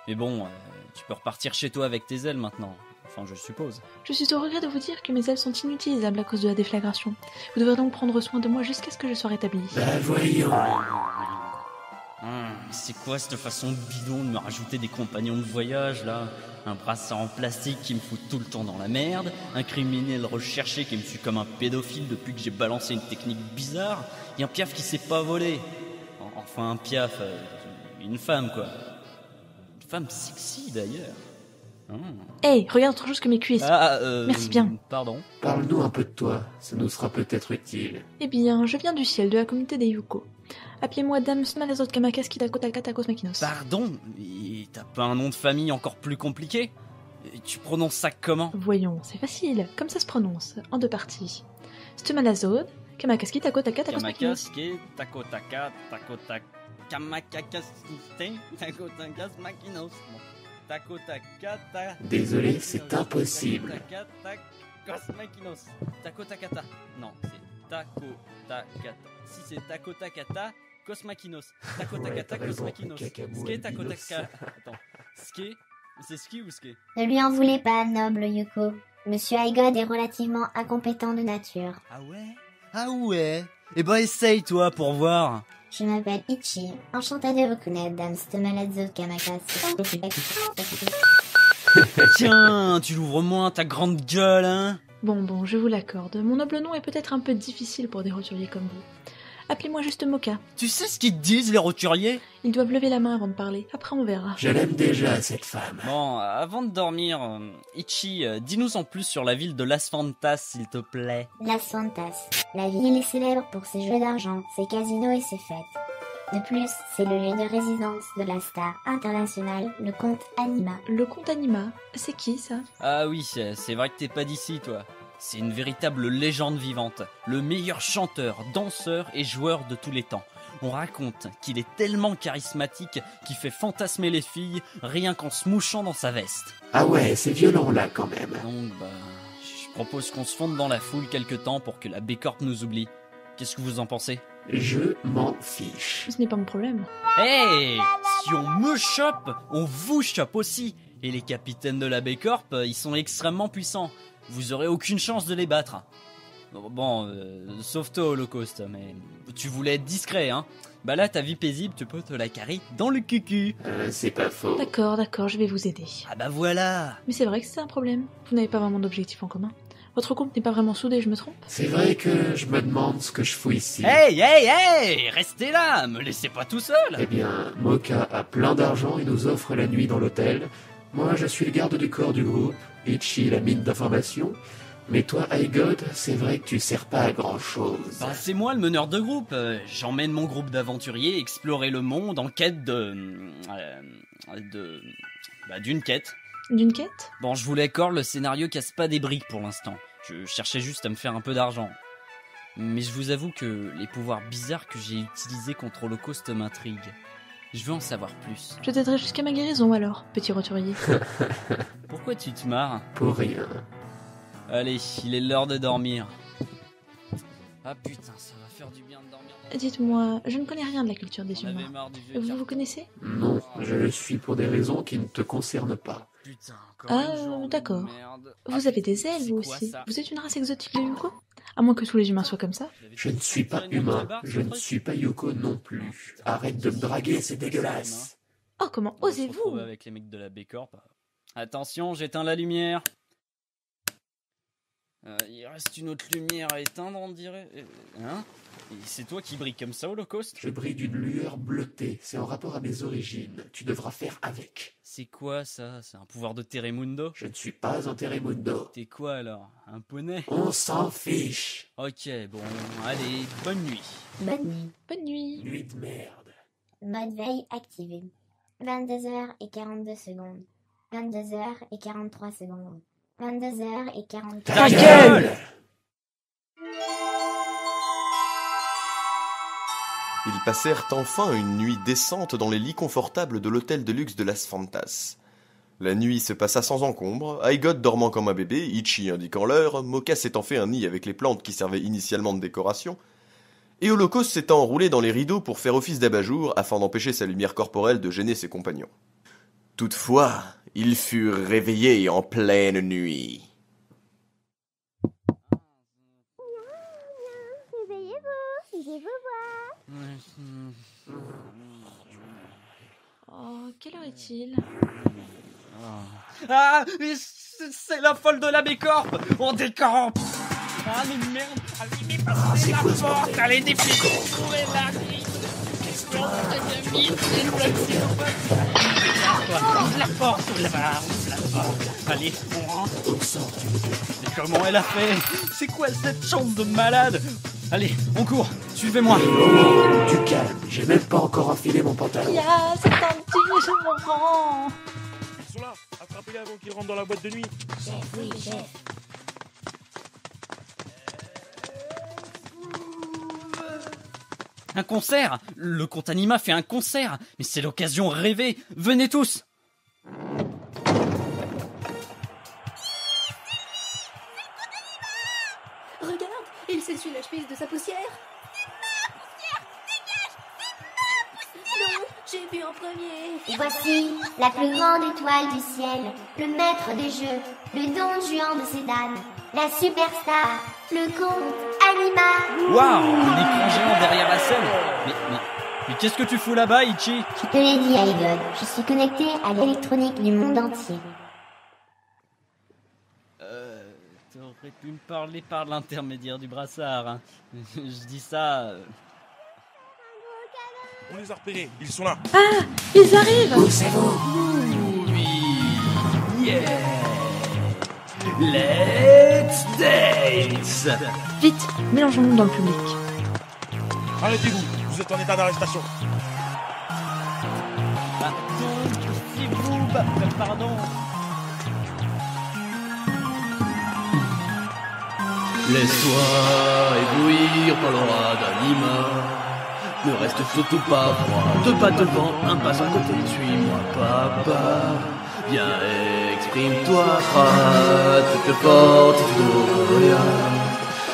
Mais bon, tu peux repartir chez toi avec tes ailes maintenant. Enfin, je suppose. Je suis au regret de vous dire que mes ailes sont inutilisables à cause de la déflagration. Vous devrez donc prendre soin de moi jusqu'à ce que je sois rétabli. Bah voyons. C'est quoi cette façon bidon de me rajouter des compagnons de voyage, là? Un brassard en plastique qui me fout tout le temps dans la merde, un criminel recherché qui me suit comme un pédophile depuis que j'ai balancé une technique bizarre, et un piaf qui sait pas voler. Enfin, un piaf, une femme, quoi. Une femme sexy, d'ailleurs. Hey, regarde autre chose que mes cuisses. Merci bien. Pardon. Parle-nous un peu de toi, ça nous sera peut-être utile. Eh bien, je viens du ciel, de la communauté des Yuko. Appelez-moi Dame Smalazot Kamakas Kitakotaka Takos Makinos. Pardon? Et t'as pas un nom de famille encore plus compliqué? Et tu prononces ça comment? Voyons, c'est facile, comme ça se prononce, en 2 parties. Smalazot Kamakas Kitakotaka Takos Makinos. Kamakas Takotaka Takotaka Kamakakas Takotakas Makinos. Désolé, c'est impossible. Takotakata. Non, c'est Takotakata. Si c'est Takotakata, Kosmakinos. Takotakata, Kosmakinos. Ske Takotaka. Attends. Ske? C'est ski ou ske? Ne lui en voulez pas, noble Yuko. Monsieur Aigod est relativement incompétent de nature. Ah ouais? Eh ben essaye toi pour voir. Je m'appelle Ichi, enchantée de vous connaître, Dame Smalazot Kamakas. Tiens, tu l'ouvres moins ta grande gueule, hein? Bon, je vous l'accorde. Mon noble nom est peut-être un peu difficile pour des roturiers comme vous. Appelez-moi juste Moka. Tu sais ce qu'ils te disent, les roturiers? Ils doivent lever la main avant de parler. Après, on verra. Je l'aime déjà, cette femme. Bon, avant de dormir, Ichi, dis-nous en plus sur la ville de Las Fantas, s'il te plaît. Las Fantas. La ville est célèbre pour ses jeux d'argent, ses casinos et ses fêtes. De plus, c'est le lieu de résidence de la star internationale, le comte Anima. Le comte Anima? C'est qui, ça? Ah oui, c'est vrai que t'es pas d'ici, toi. C'est une véritable légende vivante. Le meilleur chanteur, danseur et joueur de tous les temps. On raconte qu'il est tellement charismatique qu'il fait fantasmer les filles rien qu'en se mouchant dans sa veste. Ah ouais, c'est violent là quand même. Donc je propose qu'on se fonde dans la foule quelque temps pour que la Bicorp nous oublie. Qu'est-ce que vous en pensez? Je m'en fiche. Ce n'est pas mon problème. Hey, si on me chope, on vous chope aussi. Et les capitaines de la Bicorp, ils sont extrêmement puissants. Vous aurez aucune chance de les battre. Bon, sauf toi, Holocauste, mais tu voulais être discret, hein. Bah là, ta vie paisible, tu peux te la carrer dans le cucu. C'est pas faux. D'accord, je vais vous aider. Ah bah voilà. Mais c'est vrai que c'est un problème. Vous n'avez pas vraiment d'objectif en commun. Votre couple n'est pas vraiment soudé, je me trompe? C'est vrai que je me demande ce que je fous ici. Hey, restez là, me laissez pas tout seul. Eh bien, Moka a plein d'argent et nous offre la nuit dans l'hôtel. Moi, je suis le garde du corps du groupe, Ichi la mine d'information. Mais toi, Aigod, c'est vrai que tu sers pas à grand chose. Bah, c'est moi le meneur de groupe. J'emmène mon groupe d'aventuriers explorer le monde en quête d'une quête. D'une quête? Bon, je voulais corps, le scénario casse pas des briques pour l'instant. Je cherchais juste à me faire un peu d'argent. Mais je vous avoue que les pouvoirs bizarres que j'ai utilisés contre Holocauste m'intriguent. Je veux en savoir plus. Je t'aiderai jusqu'à ma guérison alors, petit roturier. Pourquoi tu te marres? Pour rien. Allez, il est l'heure de dormir. Ah putain, ça va faire du bien de dormir. Dites-moi, je ne connais rien de la culture des humains. Vous connaissez? Non, je le suis pour des raisons qui ne te concernent pas. Putain, d'accord. Vous avez des ailes, vous aussi. Vous êtes une race exotique de Yuko? À moins que tous les humains soient comme ça. Je ne suis pas humain, je ne suis pas Yuko non plus. Arrête de me draguer, c'est dégueulasse. Oh, comment osez-vous? Avec les mecs de la Bicorp. Attention, j'éteins la lumière. Il reste une autre lumière à éteindre, on dirait. Hein? Et c'est toi qui brilles comme ça, Holocauste? Je brille d'une lueur bleutée, c'est en rapport à mes origines. Tu devras faire avec. C'est quoi ça? C'est un pouvoir de Terremundo? Je ne suis pas un Terremundo. T'es quoi alors? Un poney? On s'en fiche. Ok, bon, allez, bonne nuit. Bonne nuit. Bonne nuit. Nuit de merde. Mode veille activé. 22h42. 22h43. 22h44. Ta gueule! Ils passèrent enfin une nuit décente dans les lits confortables de l'hôtel de luxe de Las Fantas. La nuit se passa sans encombre, Aigot dormant comme un bébé, Ichi indiquant l'heure, Moka s'étant fait un nid avec les plantes qui servaient initialement de décoration, et Holocauste s'étant enroulé dans les rideaux pour faire office d'abat-jour afin d'empêcher sa lumière corporelle de gêner ses compagnons. Toutefois, ils furent réveillés en pleine nuit. Oh, quelle heure est-il? Ah, c'est la folle de la Bécorp! On décampe! Ah, mais merde! Allez, passez la porte! Allez, dépêchez-vous! Ouvrez la grille! Ouvre la porte! Ouvre la porte! Allez, on rentre! Mais comment elle a fait? C'est quoi cette chambre de malade? Allez, on court! Suivez-moi! Oh, du calme, j'ai même pas encore enfilé mon pantalon. Ya, c'est un petit, je me rends. Ils sont là, attrapez-les avant qu'ils rentrent dans la boîte de nuit. Chef, oui, chef. Un concert! Le comte Anima fait un concert! Mais c'est l'occasion rêvée! Venez tous! Regarde, il s'essuie la chemise de sa poussière. Non, j'ai vu en premier. Voici la plus grande étoile du ciel, le maître des jeux, le don Juan de Sedan, la superstar, le comte Anima. Waouh! L'écran géant derrière la scène! Mais qu'est-ce que tu fous là-bas, Ichi? Je te l'ai dit, Aigot, je suis connecté à l'électronique du monde entier. T'aurais pu me parler par l'intermédiaire du brassard, hein. Je dis ça... On les a repérés, ils sont là. Ah, ils arrivent. Où c'est vous? Oui! Yeah! Let's dance! Vite, mélangeons-nous dans le public. Arrêtez-vous, vous êtes en état d'arrestation. C'est vous, pardon. Laisse-toi éblouir par l'aura d'Anima. Ne reste surtout pas froid. 2 pas devant, un pas à côté. Suis-moi, papa. Viens, exprime-toi, frappe. Toute forte, tout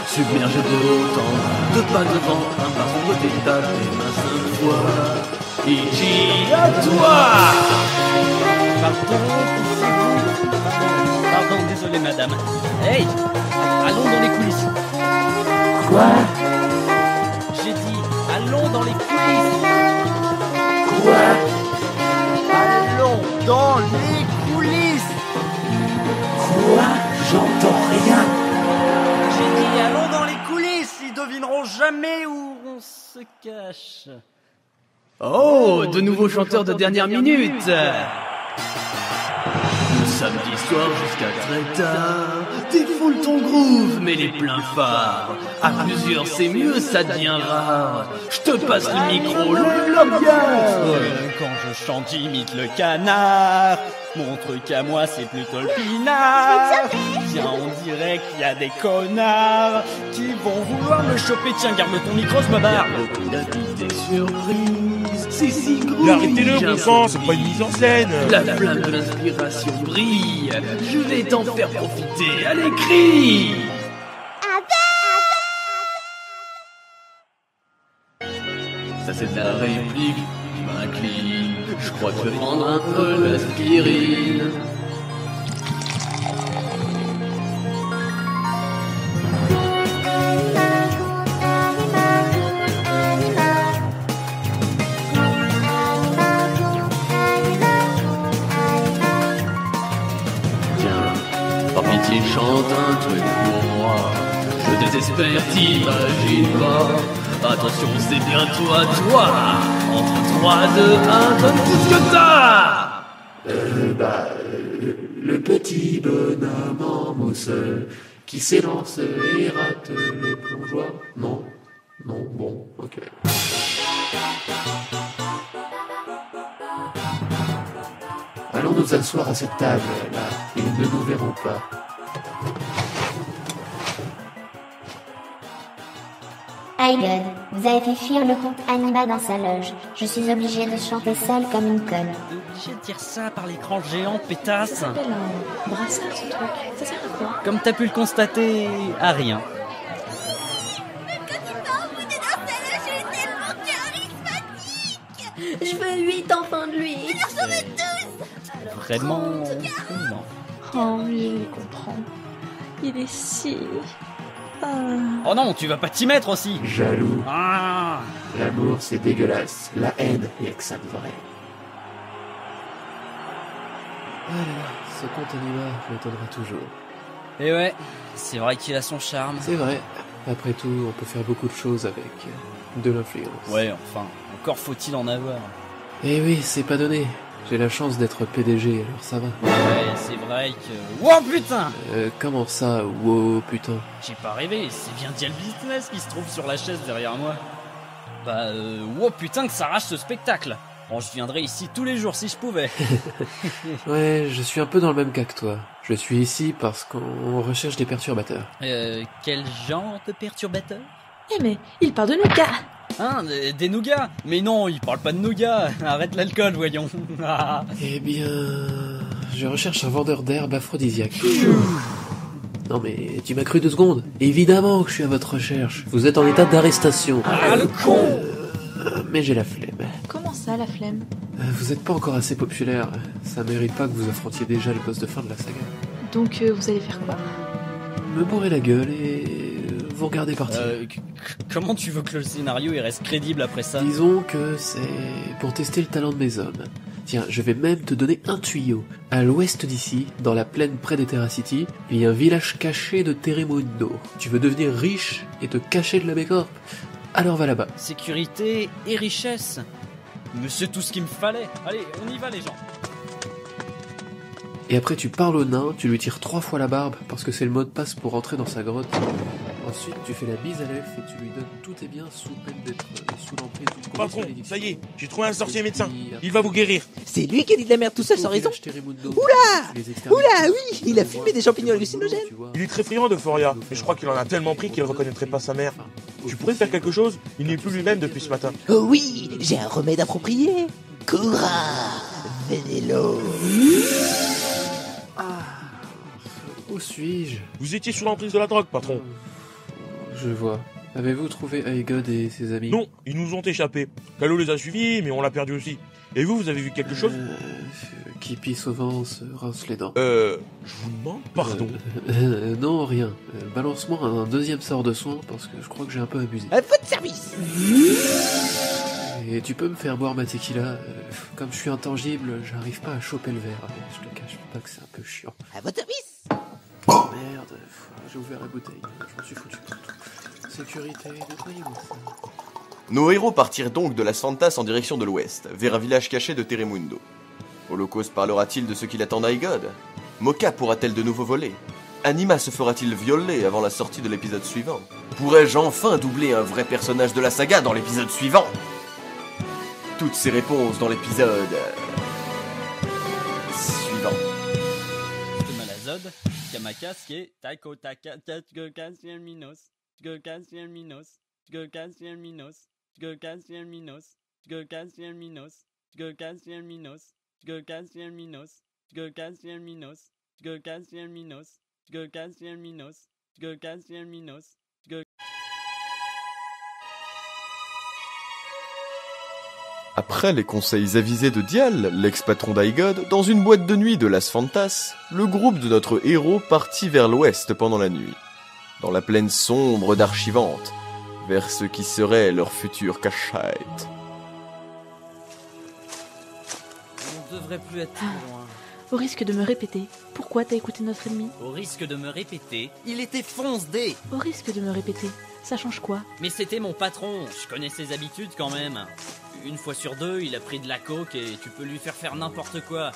submergé de haut en bas. 2 pas devant, un pas à côté. Tape tes mains 5 fois. Ichi, à toi. Pardon, désolé madame. Hey, allons dans les coulisses. Quoi? J'ai dit, allons dans les coulisses. Quoi? Allons dans les coulisses. Quoi? J'entends rien. J'ai dit, allons dans les coulisses. Ils devineront jamais où on se cache. Oh, de nouveaux chanteurs de dernière minute. Le samedi soir jusqu'à très tard, défoule ton groove, mets les pleins phares. À plusieurs c'est mieux, ça devient rare. Je te passe le micro, le bien. Quand je chante, j'imite le canard. Mon truc à moi, c'est plutôt le pinard. Tiens, on dirait qu'il y a des connards qui vont vouloir me choper. Tiens, garde ton micro, je me barre. Des surprises, c'est si gros. Arrêtez-le, bon sang, c'est pas une mise en scène. La flamme de l'inspiration brille. Je vais t'en faire profiter à l'écrit. Ça c'est ta réplique, je m'incline. Je crois que je vais prendre un peu d'aspirine. Tiens, par pitié chante un truc pour moi. Ne désespère, t'imagine pas. Attention, c'est bientôt à toi. Entre 3, 2, 1, donne tout ce que t'as. Le petit bonhomme en mousse qui s'élance et rate le plongeoir. Non, bon, ok. Allons nous asseoir à cette table, là, ils ne nous verront pas. Aigod, vous avez fait fuir le comte Anima dans sa loge. Je suis obligée de chanter seule comme une conne. T'es obligé de dire ça par l'écran géant, pétasse. Ça s'appelle un brassard, ce truc. Ça sert à quoi? Comme t'as pu le constater, à rien. Je veux 8 enfants de lui. Vraiment. Oh oui, je comprends. Il est si... Oh non, tu vas pas t'y mettre aussi. Jaloux. Ah. L'amour, c'est dégueulasse. La haine, il y a que ça de vrai. Ah là là, ce comte Anima m'étonnera toujours. Et ouais, c'est vrai qu'il a son charme. C'est vrai. Après tout, on peut faire beaucoup de choses avec de l'influence. Ouais, enfin, encore faut-il en avoir. Eh oui, c'est pas donné. J'ai la chance d'être PDG, alors ça va. Ouais, c'est vrai que... Wow, putain! Comment ça, wow, putain? J'ai pas rêvé, c'est bien Dial Business qui se trouve sur la chaise derrière moi. Bah, wow, putain que ça arrache ce spectacle. Bon, je viendrais ici tous les jours si je pouvais. Ouais, je suis un peu dans le même cas que toi. Je suis ici parce qu'on recherche des perturbateurs. Quel genre de perturbateurs? Eh mais, il parle de nougat. Hein, des nougats? Mais non, il parle pas de nougats. Arrête l'alcool, voyons. Eh bien... je recherche un vendeur d'herbes aphrodisiaques. Non mais, tu m'as cru 2 secondes. Évidemment que je suis à votre recherche. Vous êtes en état d'arrestation. Ah, le con! Mais j'ai la flemme. Comment ça, la flemme? Vous êtes pas encore assez populaire. Ça mérite pas que vous affrontiez déjà le boss de fin de la saga. Donc, vous allez faire quoi? Me bourrer la gueule et... vous regardez partir. Comment tu veux que le scénario il reste crédible après ça? Disons que c'est pour tester le talent de mes hommes. Tiens, je vais même te donner un tuyau. À l'ouest d'ici, dans la plaine près des Terra City, il y a un village caché de Teremundo. Tu veux devenir riche et te cacher de la Bécorp? Alors va là-bas. Sécurité et richesse. Mais c'est tout ce qu'il me fallait. Allez, on y va les gens. Et après tu parles au nain, tu lui tires 3 fois la barbe parce que c'est le mot de passe pour rentrer dans sa grotte. Ensuite tu fais la bise à l'elfe et tu lui donnes tous tes biens sous peine d'être sous l'emprise d'une Patron, ça y est, j'ai trouvé un sorcier médecin. Il va vous guérir. C'est lui qui a dit de la merde tout seul sans raison. Oula, oui, il a fumé des champignons hallucinogènes. Il est très friand d'Euphoria, mais je crois qu'il en a tellement pris qu'il ne reconnaîtrait pas sa mère. Tu pourrais faire quelque chose? Il n'est plus lui-même depuis ce matin. Oh oui, j'ai un remède approprié. Cura Venelo. Où suis-je? Vous étiez sous l'emprise de la drogue, patron. Je vois. Avez-vous trouvé Aigod et ses amis? Non, ils nous ont échappé. Calo les a suivis, mais on l'a perdu aussi. Et vous avez vu quelque chose? Qui pisse au vent se rince les dents. Je vous demande pardon. Non, rien. Balance-moi un 2e sort de soin parce que je crois que j'ai un peu abusé. À votre service. Et tu peux me faire boire ma tequila? Comme je suis intangible, j'arrive pas à choper le verre. Je te cache pas que c'est un peu chiant. À votre service. Merde, j'ai ouvert la bouteille. Je me suis foutu partout. Sécurité, nettoyez-moi ça. Nos héros partirent donc de Las Fantas en direction de l'ouest, vers un village caché de Teremundo. Holocaust parlera-t-il de ce qu'il attend d'Aigod? Moka pourra-t-elle de nouveau voler? Anima se fera-t-il violer avant la sortie de l'épisode suivant? Pourrais-je enfin doubler un vrai personnage de la saga dans l'épisode suivant? Toutes ces réponses dans l'épisode... suivant. Malazode, Kamakas, qui est Taiko Taka, Tgokasiel Minos, Tgokasiel Minos, Tgokasiel Minos, Tgokasiel Minos, Tgokasiel Minos, Tgokasiel Minos, Tgokasiel Minos, Tgokasiel Minos, Tgokasiel Minos, Tgokasiel Minos, Tgokasiel Minos, Après les conseils avisés de Dial, l'ex-patron d'Aigod, dans une boîte de nuit de Las Fantas, le groupe de notre héros partit vers l'ouest pendant la nuit, dans la plaine sombre d'Archivante, vers ce qui serait leur future cachette. On devrait plus être trop loin. Au risque de me répéter, pourquoi t'as écouté notre ennemi? Au risque de me répéter, il était fonce-dé. Au risque de me répéter, ça change quoi? Mais c'était mon patron, je connais ses habitudes quand même. Une fois sur deux, il a pris de la coke et tu peux lui faire n'importe quoi.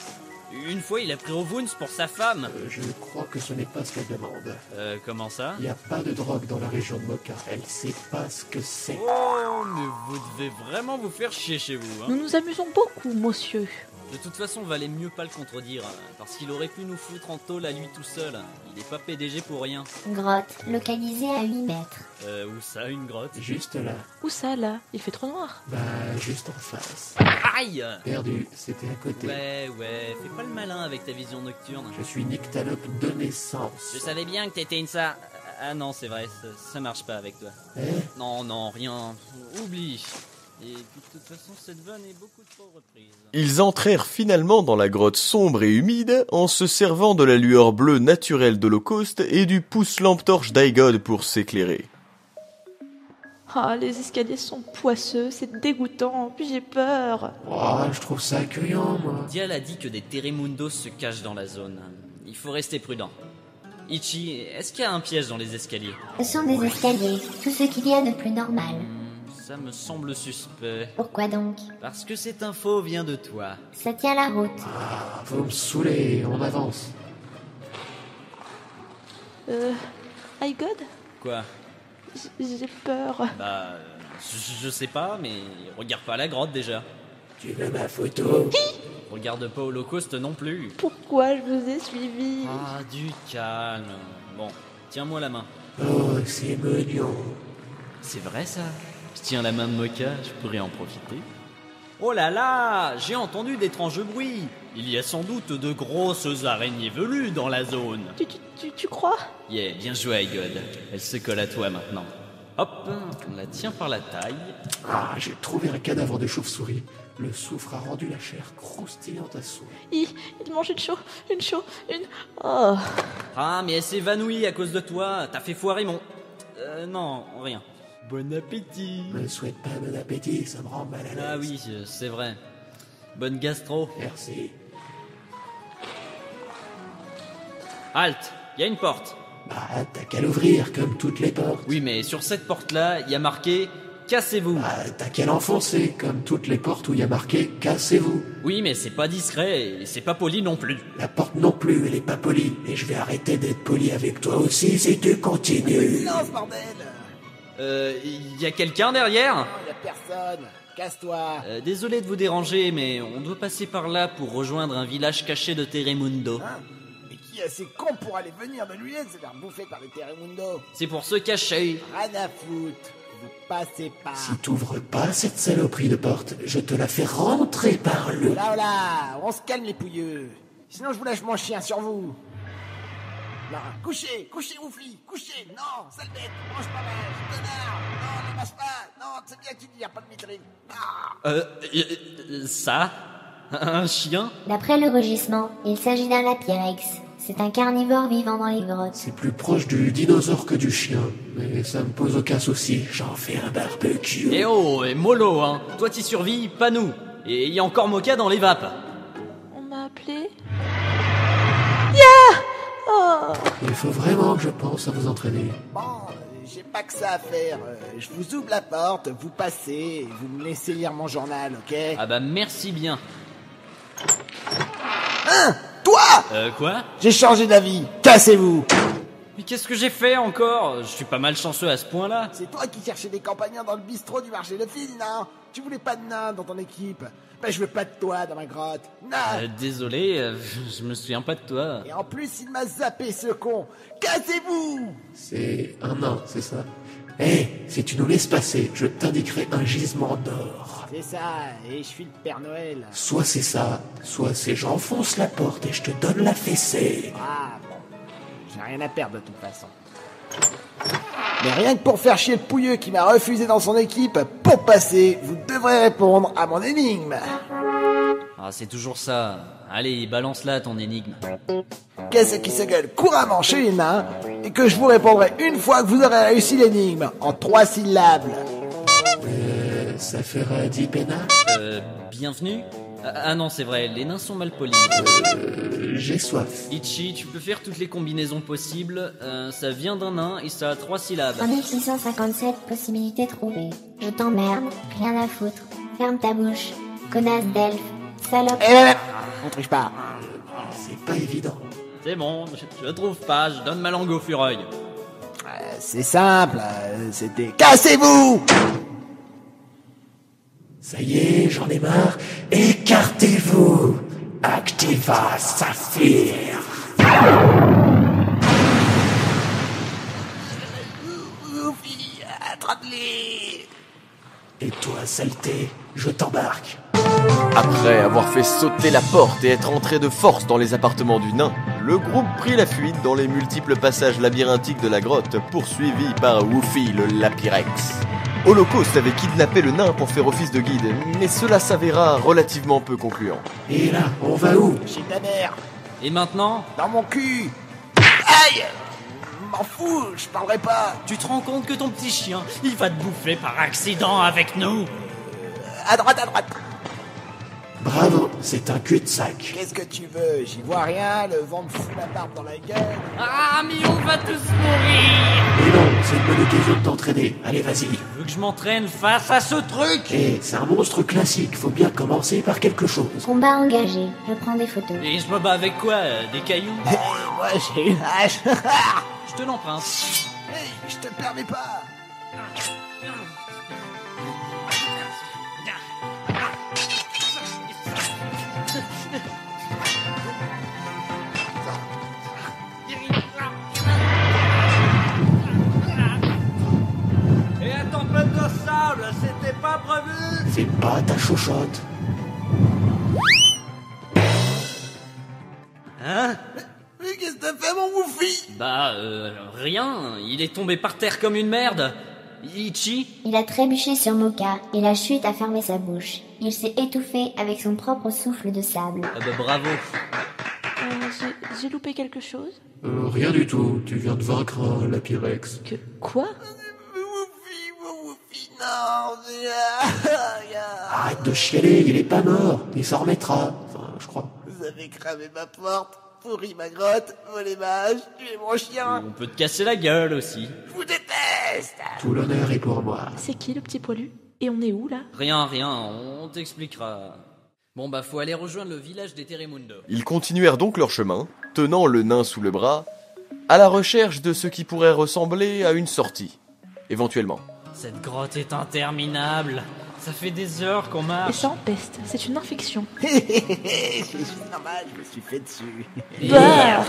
Une fois, il a pris au Woons pour sa femme. Je crois que ce n'est pas ce qu'elle demande. Comment ça? Il n'y a pas de drogue dans la région de Mocha. Elle sait pas ce que c'est. Oh, mais vous devez vraiment vous faire chier chez vous, hein. Nous nous amusons beaucoup, monsieur. De toute façon, valait mieux pas le contredire, parce qu'il aurait pu nous foutre en tôle à lui tout seul. Il est pas PDG pour rien. Grotte, localisée à 8 mètres. Où ça, une grotte? Juste là. Où ça, là? Il fait trop noir. Bah, juste en face. Aïe! Perdu, c'était à côté. Ouais, fais pas le malin avec ta vision nocturne. Je suis nyctalope de naissance. Je savais bien que t'étais une ça... Ah non, c'est vrai, ça marche pas avec toi. Non, rien. Oublie. Et puis de toute façon, cette vanne est beaucoup trop reprise. Ils entrèrent finalement dans la grotte sombre et humide en se servant de la lueur bleue naturelle d'Holocauste et du pouce-lampe torche d'Aigod pour s'éclairer. Ah, les escaliers sont poisseux, c'est dégoûtant, puis j'ai peur. Oh, je trouve ça curieux, moi. Dial a dit que des Terrimundos se cachent dans la zone. Il faut rester prudent. Ichi, est-ce qu'il y a un piège dans les escaliers? Ce sont des escaliers, tout ce qu'il y a de plus normal. Ça me semble suspect. Pourquoi donc? Parce que cette info vient de toi. Ça tient la route. Ah, vous me saoulez, on avance. Aigod? Quoi? J'ai peur. Bah, je sais pas, mais regarde pas la grotte déjà. Tu veux ma photo? Regarde pas Holocauste non plus. Pourquoi je vous ai suivi? Ah, du calme. Bon, tiens-moi la main. Oh, c'est mignon. C'est vrai ça? Je tiens la main de Mocha, je pourrais en profiter. Oh là là, j'ai entendu d'étranges bruits. Il y a sans doute de grosses araignées velues dans la zone. Tu crois? Yeah, bien joué Aigod. Elle se colle à toi maintenant. Hop, on la tient par la taille. Ah, j'ai trouvé un cadavre de chauve-souris. Le soufre a rendu la chair croustillante à souhait. Il mange une... Oh. Ah, mais elle s'est évanouie à cause de toi. T'as fait foirer mon... non, rien. Bon appétit. Ne souhaite pas bon appétit, ça me rend mal à l'aise. Ah oui, c'est vrai. Bonne gastro. Merci. Halte, y a une porte. Bah, t'as qu'à l'ouvrir, comme toutes les portes. Oui, mais sur cette porte-là, il y a marqué « Cassez-vous ». Bah, t'as qu'à l'enfoncer, comme toutes les portes où il y a marqué « Cassez-vous ». Oui, mais c'est pas discret et c'est pas poli non plus. La porte non plus, elle est pas polie. Et je vais arrêter d'être poli avec toi aussi si tu continues. Non, ce bordel! Y a quelqu'un derrière? Non, y a personne. Casse-toi. Désolé de vous déranger, mais on doit passer par là pour rejoindre un village caché de Terrimundo. Hein? Mais qui est assez con pour aller venir de lui se faire bouffer par les Terrimundo? C'est pour se cacher. Rien à foutre. Vous passez pas. Si t'ouvres pas cette saloperie de porte, je te la fais rentrer par le... Là, on se calme les pouilleux. Sinon je vous lâche mon chien sur vous. Non, couchez, oufli, couchez, non, sale bête, mange pas mal, connard, non, ne mange pas, non, c'est bien que tu dis, y a pas de mitrine. Ça? Un chien? D'après le rugissement, il s'agit d'un lapyrex. C'est un carnivore vivant dans les grottes. C'est plus proche du dinosaure que du chien, mais ça me pose aucun souci, j'en fais un barbecue. Eh oh, et mollo, hein. Toi t'y survis, pas nous. Et il y a encore Mocha dans les vapes. On m'a appelé? Yeah! Oh. Il faut vraiment que je pense à vous entraîner. Bon, j'ai pas que ça à faire. Je vous ouvre la porte, vous passez, et vous me laissez lire mon journal, ok? Ah bah merci bien. Hein? Toi? Quoi? J'ai changé d'avis, cassez-vous! Mais qu'est-ce que j'ai fait encore? Je suis pas mal chanceux à ce point-là. C'est toi qui cherchais des compagnons dans le bistrot du marché de fil, non? Tu voulais pas de nain dans ton équipe? Ben je veux pas de toi dans ma grotte. Non! Désolé, je me souviens pas de toi. Et en plus, il m'a zappé ce con. Cassez-vous! C'est un nain, c'est ça? Si tu nous laisses passer, je t'indiquerai un gisement d'or. C'est ça, et je suis le Père Noël. Soit c'est ça, soit c'est j'enfonce la porte et je te donne la fessée. Ah bon, j'ai rien à perdre de toute façon. Mais rien que pour faire chier le pouilleux qui m'a refusé dans son équipe, pour passer, vous devrez répondre à mon énigme. Ah, c'est toujours ça. Allez, balance-la ton énigme. Qu'est-ce qui se gueule couramment chez les nains et que je vous répondrai une fois que vous aurez réussi l'énigme, en 3 syllabes. Ça fera 10 pénards. Bienvenue. Ah non, c'est vrai, les nains sont mal polis. J'ai soif. Ichi, tu peux faire toutes les combinaisons possibles. Ça vient d'un nain et ça a 3 syllabes. 3657 possibilités trouvées. Je t'emmerde, rien à foutre. Ferme ta bouche. Connasse d'elfe. Salope. On triche pas. C'est pas évident. C'est bon, je trouve pas, je donne ma langue au fureuil. C'est simple, c'était... Cassez-vous! Ça y est, j'en ai marre. Écartez-vous. Activa Saphir. Woofy, attrape-les! Et toi, saleté, je t'embarque. Après avoir fait sauter la porte et être entré de force dans les appartements du nain, le groupe prit la fuite dans les multiples passages labyrinthiques de la grotte, poursuivi par Woofy le Lapirex. Holocauste avait kidnappé le nain pour faire office de guide, mais cela s'avéra relativement peu concluant. Et là, on va où? Chez ta mère. Et maintenant? Dans mon cul. Aïe! M'en fous, je parlerai pas. Tu te rends compte que ton petit chien, il va te bouffer par accident avec nous? À droite, à droite. Bravo, c'est un cul-de-sac. Qu'est-ce que tu veux? J'y vois rien, le vent me fout la barbe dans la gueule. Ah, mais on va tous mourir! Mais non, c'est une bonne occasion de t'entraîner. Allez, vas-y. Tu veux que je m'entraîne face à ce truc? Eh, c'est un monstre classique, faut bien commencer par quelque chose. Combat engagé. Je prends des photos. Et je me bats avec quoi? Des cailloux? Moi, j'ai une hache. Je te l'emprunte. Hey, je te permets pas. Et la tempête de sable, c'était pas prévu. Fais pas ta chochotte. Hein? Mais qu'est-ce que t'as fait, mon Woofy? Bah, rien. Il est tombé par terre comme une merde. Ichi? Il a trébuché sur Moka et la chute a fermé sa bouche. Il s'est étouffé avec son propre souffle de sable. Ah bah bravo. J'ai loupé quelque chose? Rien du tout, tu viens de vaincre un Lapirex. Quoi? Woofy, non. Arrête de chialer, il est pas mort. Il s'en remettra. Enfin, je crois. Vous avez cramé ma porte, pourri ma grotte, volé ma hache, tué mon chien. On peut te casser la gueule aussi. Je vous déteste. Tout l'honneur est pour moi. C'est qui le petit poilu? Et on est où là? Rien, on t'expliquera. Bon bah faut aller rejoindre le village des Terremundo. Ils continuèrent donc leur chemin, tenant le nain sous le bras, à la recherche de ce qui pourrait ressembler à une sortie, éventuellement. Cette grotte est interminable. Ça fait des heures qu'on Et marche. ça empeste, c'est une infection. C'est normal, je me suis fait dessus. Merde.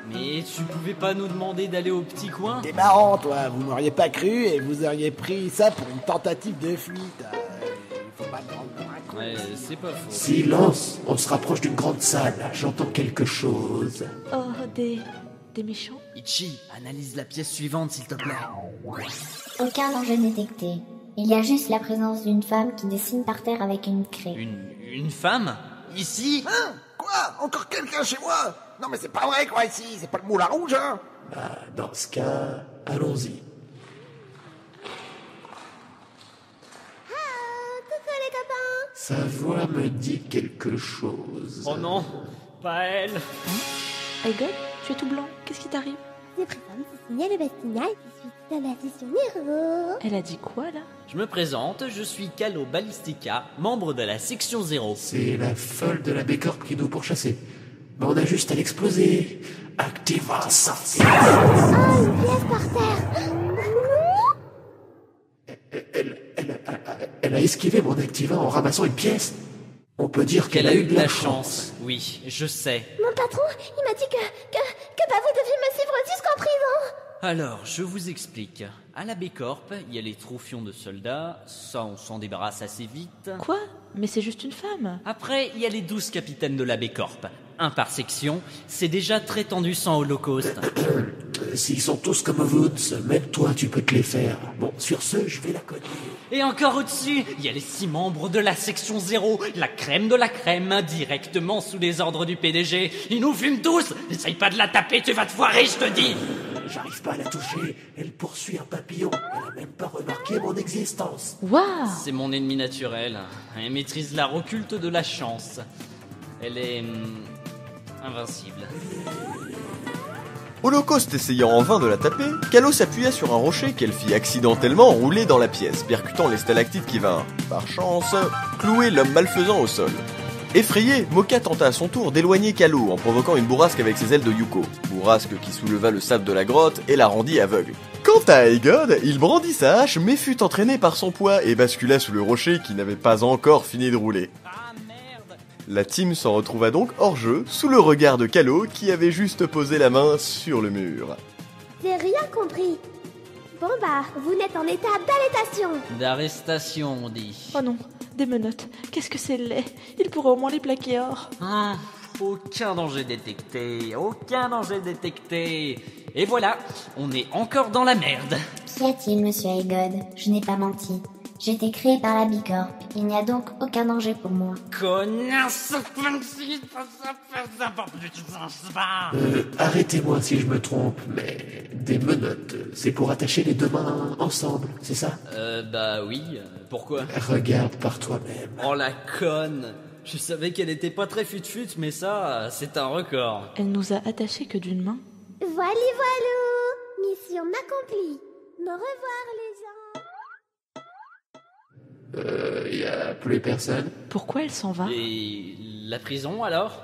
Mais tu pouvais pas nous demander d'aller au petit coin? T'es marrant, toi, vous m'auriez pas cru et vous auriez pris ça pour une tentative de fuite. Il faut pas te prendre pour un con. Ouais, c'est pas faux. Silence, on se rapproche d'une grande salle. J'entends quelque chose. Oh, des méchants? Ichi, analyse la pièce suivante s'il te plaît. Aucun danger détecté. Il y a juste la présence d'une femme qui dessine par terre avec une craie. Une femme? Ici? Hein? Quoi? Encore quelqu'un chez moi? Non mais c'est pas vrai quoi ici, c'est pas le moulin rouge hein? Bah, dans ce cas, allons-y. Coucou les copains! Sa voix me dit quelque chose. Oh non, pas elle. Egon, tu es tout blanc, qu'est-ce qui t'arrive? Je présente Cécilia le Bastigna et je suis dans la session Nero. Elle a dit quoi là? Je me présente, je suis Calo Ballistica, membre de la section 0. C'est la folle de la Bécorp qui nous pourchassait. Mais on a juste à l'exploser. Activa Saphir. Oh, une pièce par terre. Elle a esquivé mon Activa en ramassant une pièce. On peut dire Qu'elle a eu de la chance. Oui, je sais. Mon patron, il m'a dit que vous deviez me suivre jusqu'en prison. Alors, je vous explique. À la Bécorp, il y a les trophions de soldats, ça on s'en débarrasse assez vite. Quoi? Mais c'est juste une femme. Après, il y a les 12 capitaines de la Bécorp. Un par section, c'est déjà très tendu sans holocauste. S'ils sont tous comme Woods, même toi tu peux te les faire. Bon, sur ce, je vais la cogner. Et encore au-dessus, il y a les 6 membres de la section 0, la crème de la crème, directement sous les ordres du PDG. Ils nous fument tous. N'essaye pas de la taper, tu vas te foirer, je te dis. J'arrive pas à la toucher. Elle poursuit un papillon. Elle a même pas remarqué mon existence. Waouh! C'est mon ennemi naturel. Elle maîtrise l'art occulte de la chance. Elle est... invincible. Holocauste essayant en vain de la taper, Calo s'appuya sur un rocher qu'elle fit accidentellement rouler dans la pièce, percutant les stalactites qui vinrent, par chance, clouer l'homme malfaisant au sol. Effrayé, Moka tenta à son tour d'éloigner Calo en provoquant une bourrasque avec ses ailes de Yuko, bourrasque qui souleva le sable de la grotte et la rendit aveugle. Quant à Aegod, il brandit sa hache mais fut entraîné par son poids et bascula sous le rocher qui n'avait pas encore fini de rouler. La team s'en retrouva donc hors jeu, sous le regard de Calo qui avait juste posé la main sur le mur. J'ai rien compris. Bon bah, vous n'êtes en état d'arrestation. D'arrestation, on dit. Oh non, des menottes. Qu'est-ce que c'est laid. Il pourrait au moins les plaquer or. Aucun danger détecté, aucun danger détecté. Et voilà, on est encore dans la merde. Qu'y a-t-il, monsieur Aegod? Je n'ai pas menti. J'ai été créé par la Bicorp. Il n'y a donc aucun danger pour moi. Connasse! Arrêtez-moi si je me trompe, mais des menottes, c'est pour attacher les deux mains ensemble, c'est ça? Bah oui, pourquoi? Regarde par toi-même. Oh la conne! Je savais qu'elle était pas très fut-fut, mais ça, c'est un record. Elle nous a attachés que d'une main. Voili voilou! Mission accomplie. Au revoir les gens. Y a plus personne. Pourquoi elle s'en va? Et la prison alors?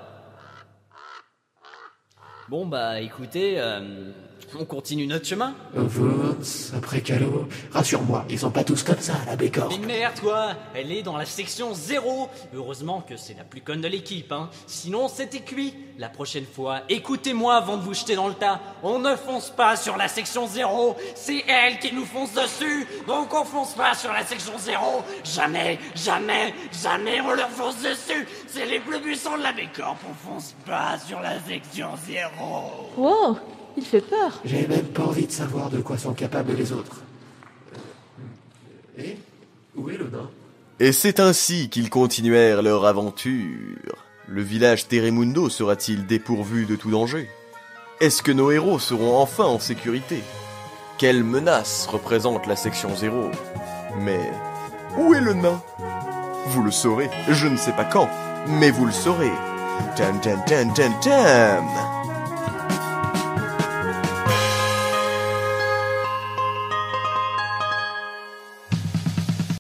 Bon bah écoutez, on continue notre chemin. Vance, après Calo, rassure-moi, ils sont pas tous comme ça, la Bicorp. Mais merde toi, elle est dans la section 0. Heureusement que c'est la plus conne de l'équipe, hein. Sinon c'était cuit. La prochaine fois, écoutez-moi avant de vous jeter dans le tas. On ne fonce pas sur la section 0. C'est elle qui nous fonce dessus. Donc on fonce pas sur la section 0. Jamais, jamais, jamais on leur fonce dessus. C'est les plus puissants de la Bicorp. On fonce pas sur la section 0. Wow, il fait peur. J'ai même pas envie de savoir de quoi sont capables les autres. Et où est le nain? Et c'est ainsi qu'ils continuèrent leur aventure. Le village Teremundo sera-t-il dépourvu de tout danger? Est-ce que nos héros seront enfin en sécurité? Quelle menace représente la section 0? Mais où est le nain? Vous le saurez, je ne sais pas quand, mais vous le saurez. Tam tam tam tam tam.